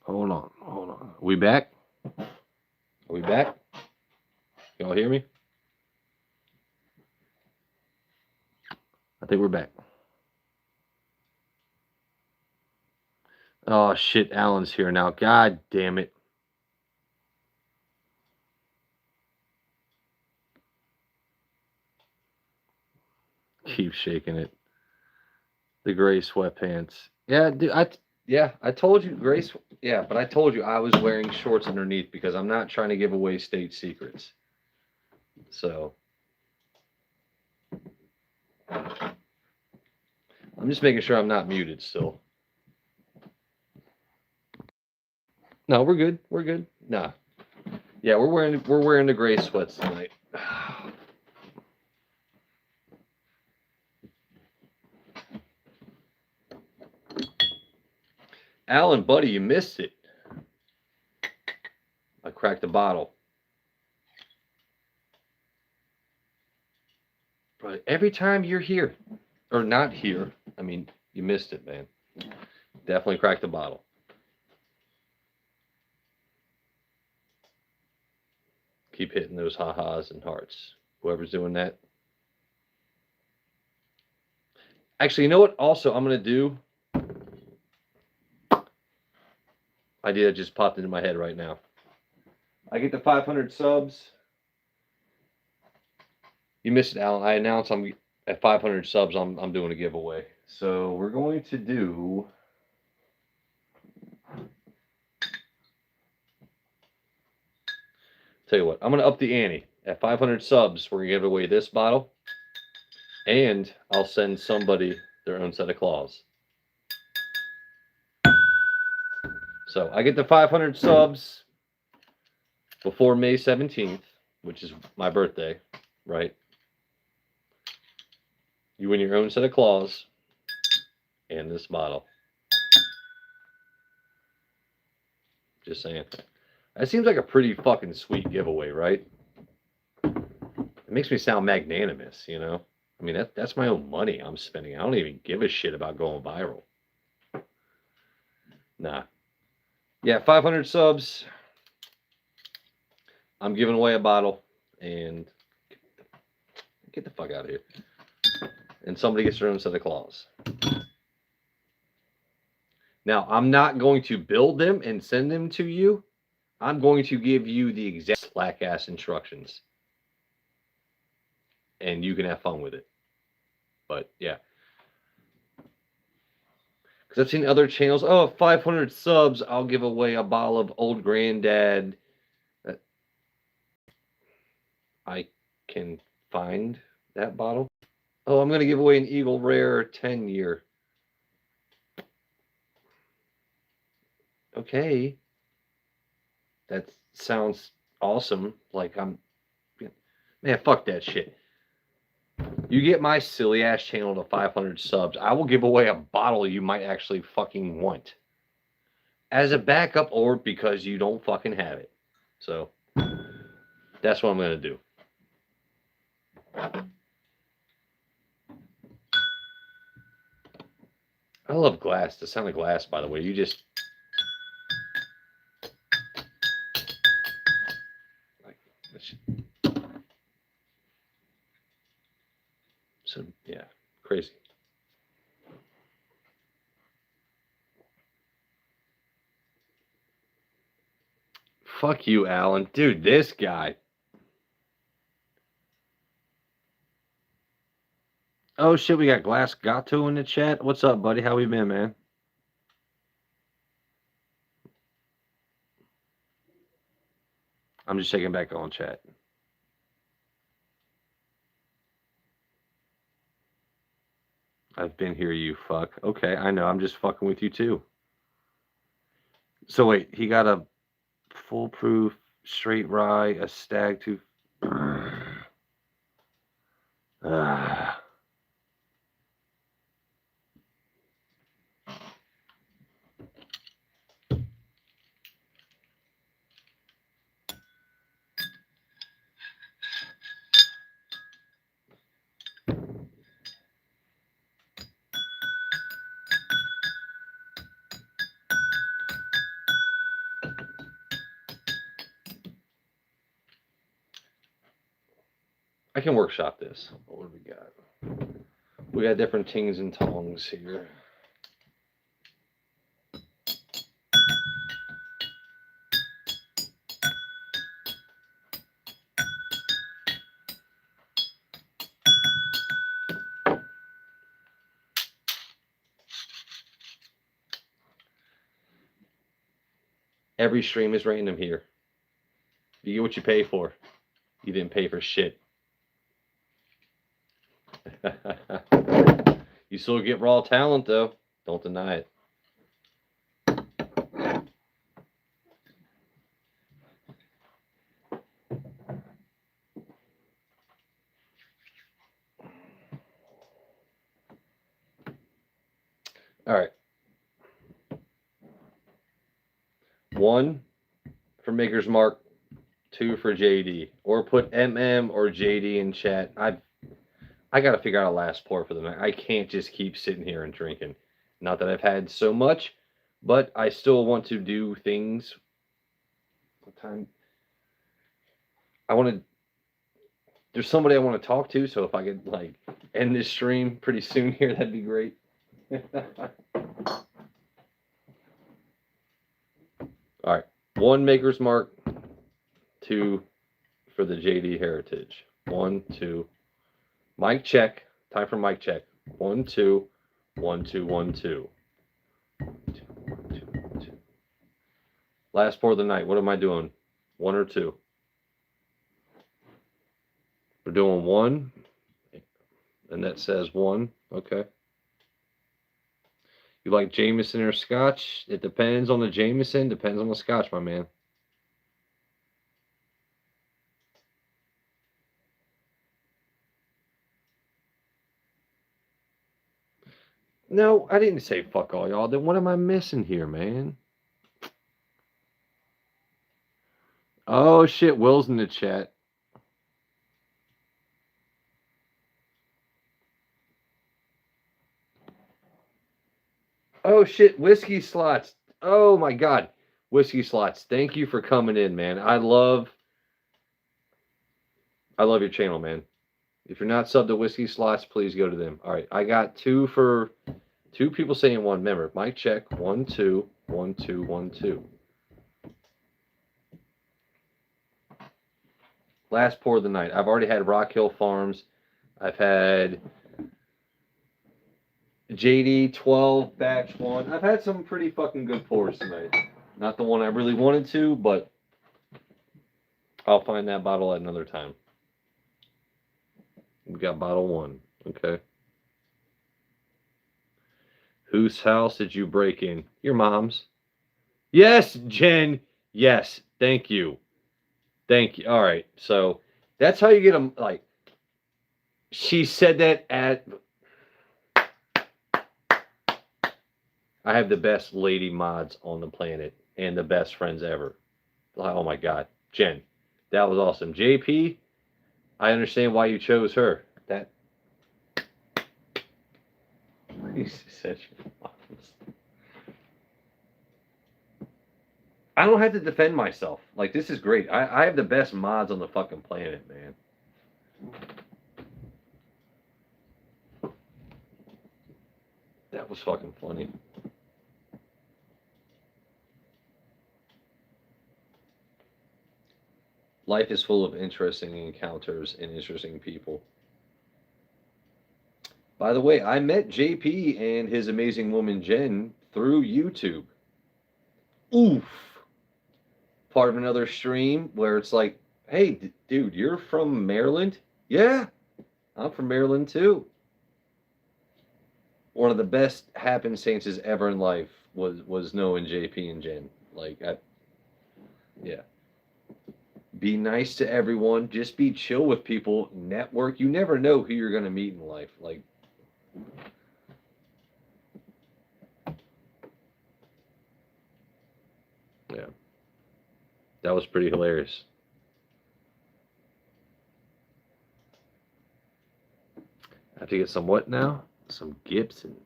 Hold on. Are we back? Are we back? Y'all hear me? I think we're back. Oh shit, Alan's here now. God damn it. Keep shaking it. The gray sweatpants. Yeah, dude, I told you Grace. Yeah, but I told you I was wearing shorts underneath because I'm not trying to give away state secrets. So I'm just making sure I'm not muted still. No, we're good. We're good. Nah. Yeah, we're wearing the gray sweats tonight. Alan, buddy, you missed it. I cracked the bottle. But every time you're here, or not here, I mean, you missed it, man. Definitely cracked the bottle. Keep hitting those ha-has and hearts. Whoever's doing that. Actually, you know what? Also, I'm going to do. Idea just popped into my head right now. I get the 500 subs. You missed it, Alan. I announced I'm at 500 subs. I'm doing a giveaway. So we're going to do. Tell you what, I'm going to up the ante. At 500 subs, we're going to give away this bottle. And I'll send somebody their own set of claws. So I get the 500 subs before May 17th, which is my birthday, right? You win your own set of claws and this bottle. Just saying. That seems like a pretty fucking sweet giveaway, right? It makes me sound magnanimous, you know? I mean, that's my own money I'm spending. I don't even give a shit about going viral. Nah. Yeah, 500 subs. I'm giving away a bottle. And get the fuck out of here. And somebody gets their own set of claws. Now, I'm not going to build them and send them to you. I'm going to give you the exact slack-ass instructions. And you can have fun with it. But, yeah. Because I've seen other channels, 500 subs, I'll give away a bottle of Old Granddad. I can find that bottle. Oh, I'm going to give away an Eagle Rare 10-year. Okay. That sounds awesome. Like man, fuck that shit. You get my silly ass channel to 500 subs, I will give away a bottle you might actually fucking want. As a backup or because you don't fucking have it. So, that's what I'm going to do. I love glass. The sound of glass, by the way. You just... So, yeah. Crazy. Fuck you, Alan. Dude, this guy. Oh, shit, we got Glass Gato in the chat. What's up, buddy? How we been, man? I'm just checking back on chat. I've been here, you fuck. Okay, I know. I'm just fucking with you, too. So, wait. He got a foolproof straight rye, a stag tooth. I can workshop this. What do we got? We got different tings and tongs here. Every stream is random here. You get what you pay for. You didn't pay for shit. You still get raw talent, though. Don't deny it. All right. 1 for Maker's Mark, 2 for JD. Or put MM or JD in chat. I got to figure out a last pour for the night. I can't just keep sitting here and drinking. Not that I've had so much, but I still want to do things. What time? I want to. There's somebody I want to talk to, so if I could like end this stream pretty soon here, that'd be great. All right, 1 Maker's Mark, 2 for the JD Heritage. 1, 2. Mic check. Time for mic check. 1, 2, 1, 2, 1, 2. 1, 2, 1, 2, 1, 2. Last pour of the night. What am I doing? 1 or 2? We're doing 1, and that says 1. Okay. You like Jameson or Scotch? It depends on the Jameson. Depends on the Scotch, my man. No, I didn't say fuck all y'all. Then what am I missing here, man? Oh shit, Will's in the chat. Oh shit, Whiskey Slots. Oh my god. Whiskey Slots. Thank you for coming in, man. I love your channel, man. If you're not subbed to Whiskey Slots, please go to them. All right, I got 2 for 2 people saying 1. Remember, mic check. 1, 2, 1, 2, 1, 2. Last pour of the night. I've already had Rock Hill Farms. I've had JD 12 batch 1. I've had some pretty fucking good pours tonight. Not the one I really wanted to, but I'll find that bottle at another time. We got bottle 1. Okay. Whose house did you break in? Your mom's. Yes, Jen. Yes. Thank you. Thank you. All right. So that's how you get them. Like, she said that at. I have the best lady mods on the planet and the best friends ever. Like, oh my God. Jen, that was awesome. JP, I understand why you chose her. That. He said your mom's. I don't have to defend myself. Like, this is great. I have the best mods on the fucking planet, man. That was fucking funny. Life is full of interesting encounters and interesting people. By the way, I met JP and his amazing woman Jen through YouTube. Oof. Part of another stream where it's like, hey, dude, you're from Maryland? Yeah, I'm from Maryland too. One of the best happenstances ever in life was knowing JP and Jen. Like, yeah. Be nice to everyone. Just be chill with people. Network. You never know who you're going to meet in life. Like, yeah. That was pretty hilarious. I have to get some what now? Some Gibsons.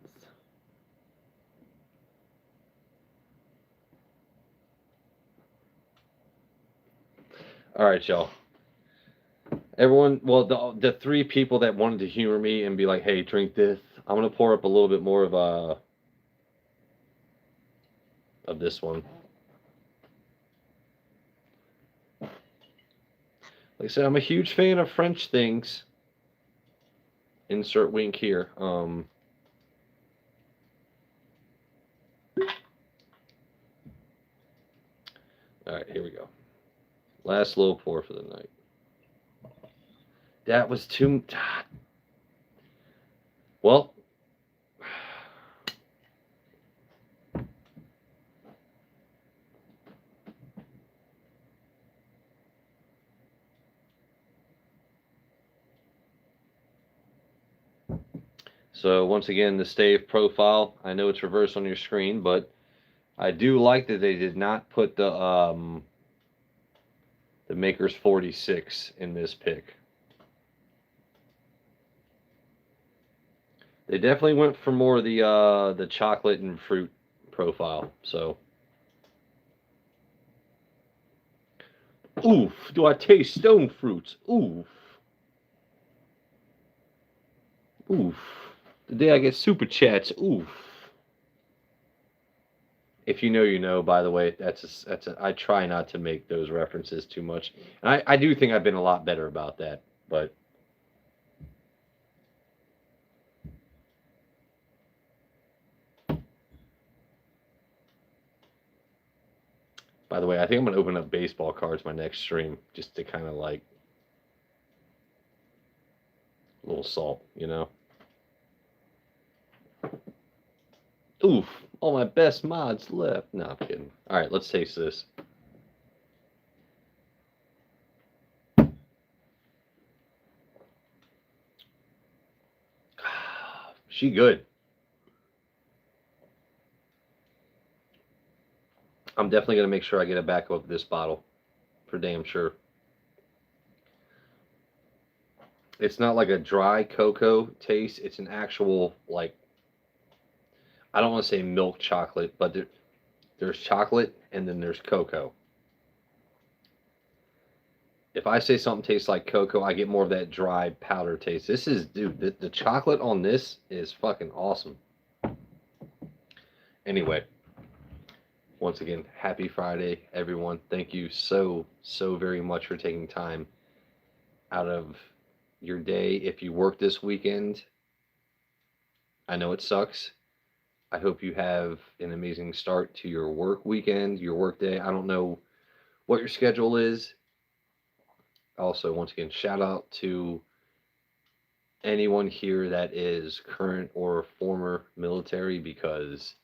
All right, y'all. Everyone, well, the three people that wanted to humor me and be like, "Hey, drink this." I'm gonna pour up a little bit more of this one. Like I said, I'm a huge fan of French things. Insert wink here. All right, here we go. Last little pour for the night. That was too. Well, so once again, the stave profile. I know it's reversed on your screen, but I do like that they did not put the Maker's 46 in this pick. They definitely went for more of the chocolate and fruit profile. So, oof! Do I taste stone fruits? Oof! Oof! The day I get super chats. Oof! If you know, you know. By the way, I try not to make those references too much, and I do think I've been a lot better about that. But by the way, I think I'm gonna open up baseball cards my next stream just to kind of like a little salt, you know. Oof! All my best mods left. No, I'm kidding. All right, let's taste this. She good. I'm definitely gonna make sure I get a backup of this bottle, for damn sure. It's not like a dry cocoa taste. It's an actual like I don't want to say milk chocolate, but there's chocolate and then there's cocoa. If I say something tastes like cocoa, I get more of that dry powder taste. This is, dude, the chocolate on this is fucking awesome. Anyway, once again, happy Friday, everyone. Thank you so very much for taking time out of your day. If you work this weekend, I know it sucks. I hope you have an amazing start to your work weekend, your work day. I don't know what your schedule is. Also, once again, shout out to anyone here that is current or former military because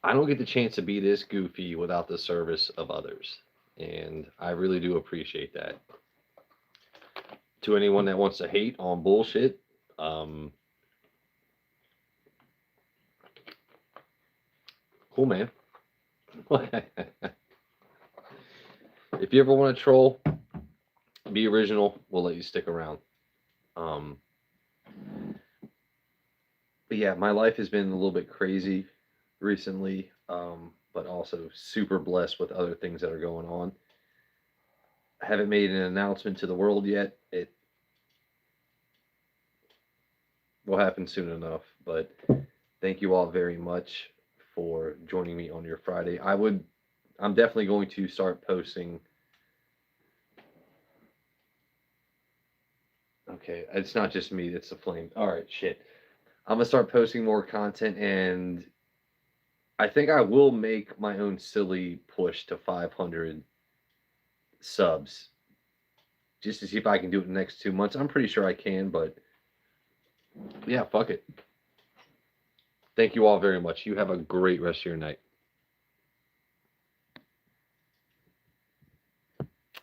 I don't get the chance to be this goofy without the service of others. And I really do appreciate that. To anyone that wants to hate on bullshit, cool, man. If you ever want to troll, be original. We'll let you stick around. But yeah, my life has been a little bit crazy recently, but also super blessed with other things that are going on. I haven't made an announcement to the world yet. It will happen soon enough, but thank you all very much for joining me on your Friday. I'm definitely going to start posting. Okay, it's not just me, it's the flame. All right, shit. I'm gonna start posting more content, and I think I will make my own silly push to 500 subs just to see if I can do it in the next 2 months. I'm pretty sure I can, but yeah, fuck it. Thank you all very much. You have a great rest of your night.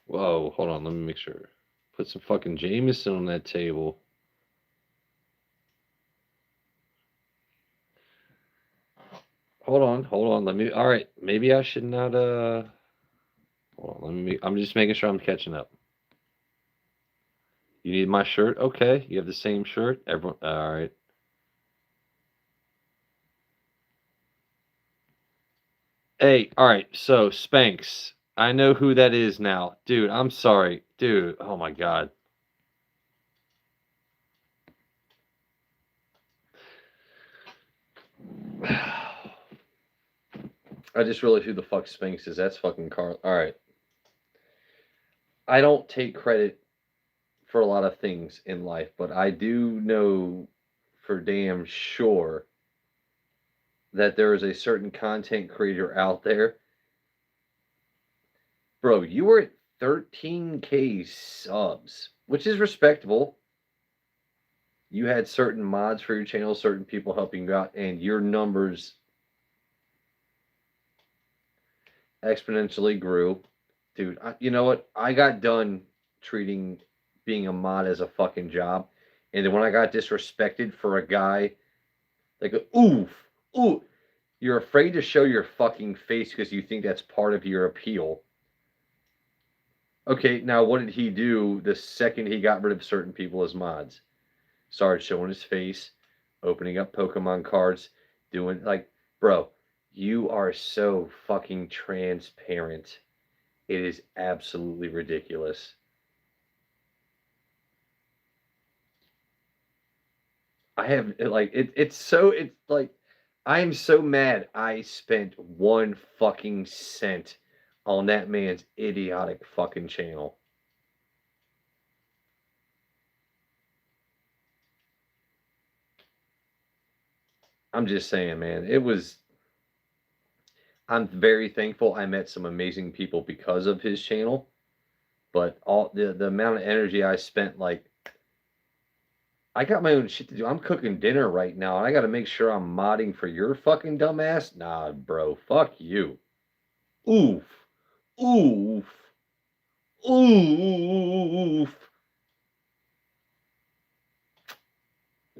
Whoa, hold on. Let me make sure. Put some fucking Jameson on that table. Hold on. Let me. All right, maybe I should not. Hold on. I'm just making sure I'm catching up. You need my shirt? Okay, you have the same shirt. Everyone. All right. Hey, all right. So Spanx, I know who that is now, dude. I'm sorry, dude. Oh my god. I just realized who the fuck Spinks is. That's fucking Carl. All right. I don't take credit for a lot of things in life, but I do know for damn sure that there is a certain content creator out there. Bro, you were at 13K subs, which is respectable. You had certain mods for your channel, certain people helping you out, and your numbers exponentially grew. Dude, you know what? I got done treating being a mod as a fucking job. And then when I got disrespected for a guy, like, oof, ooh, you're afraid to show your fucking face because you think that's part of your appeal. Okay, now what did he do the second he got rid of certain people as mods? Started showing his face, opening up Pokemon cards, doing like, bro, you are so fucking transparent. It is absolutely ridiculous. I have like it's like I am so mad I spent 1 fucking cent on that man's idiotic fucking channel. I'm just saying, man, I'm very thankful I met some amazing people because of his channel, but all the amount of energy I spent, like, I got my own shit to do. I'm cooking dinner right now, and I got to make sure I'm modding for your fucking dumbass. Nah, bro, fuck you. Oof, oof, oof.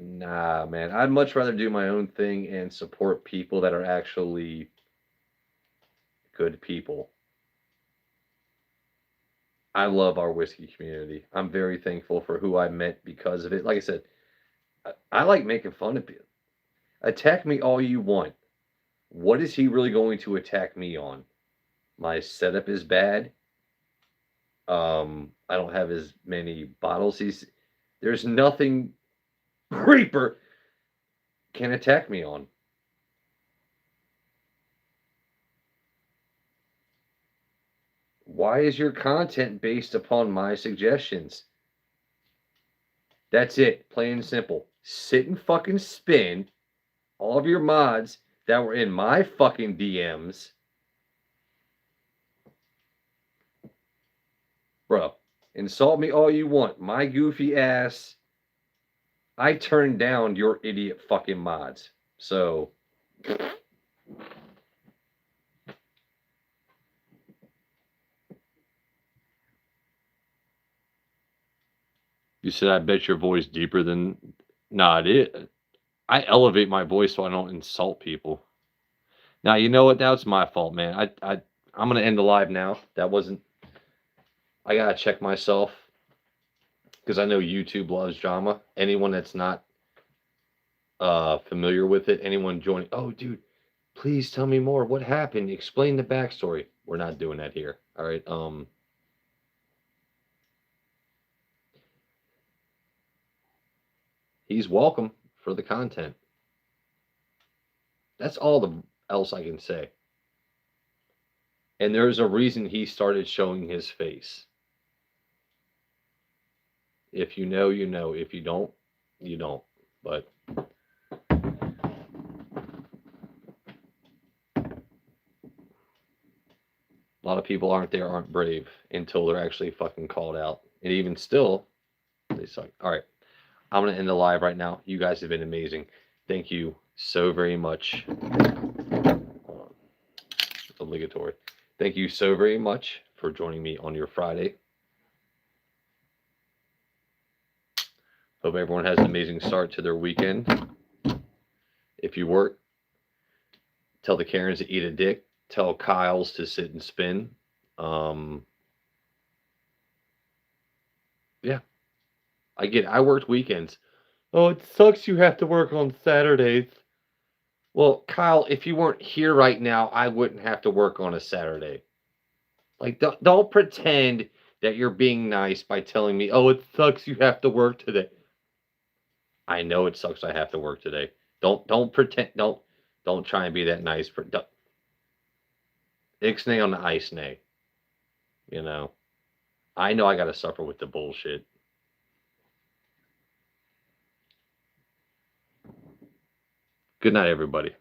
Nah, man, I'd much rather do my own thing and support people that are actually good people. I love our whiskey community. I'm very thankful for who I met because of it. Like I said, I like making fun of people. Attack me all you want. What is he really going to attack me on? My setup is bad. I don't have as many bottles. There's nothing Creeper can attack me on. Why is your content based upon my suggestions? That's it, plain and simple. Sit and fucking spin all of your mods that were in my fucking DMs. Bro, insult me all you want. My goofy ass. I turned down your idiot fucking mods. So. You said I bet your voice deeper than. Nah, I elevate my voice so I don't insult people. Now you know what? That's my fault, man. I'm gonna end the live now. That wasn't. I gotta check myself because I know YouTube loves drama. Anyone that's not familiar with it, anyone joining, oh, dude, please tell me more. What happened? Explain the backstory. We're not doing that here. All right. He's welcome for the content. That's all else I can say. And there's a reason he started showing his face. If you know, you know. If you don't, you don't. But a lot of people aren't brave until they're actually fucking called out. And even still, they suck. All right. I'm going to end the live right now. You guys have been amazing. Thank you so very much. Obligatory. Thank you so very much for joining me on your Friday. Hope everyone has an amazing start to their weekend. If you work, tell the Karens to eat a dick. Tell Kyles to sit and spin. Yeah. I worked weekends. Oh, it sucks you have to work on Saturdays. Well, Kyle, if you weren't here right now, I wouldn't have to work on a Saturday. Like, don't pretend that you're being nice by telling me, oh, it sucks you have to work today. I know it sucks I have to work today. Don't pretend. Don't. Don't try and be that nice. Ixnay on the ice nay. You know, I know I got to suffer with the bullshit. Good night, everybody.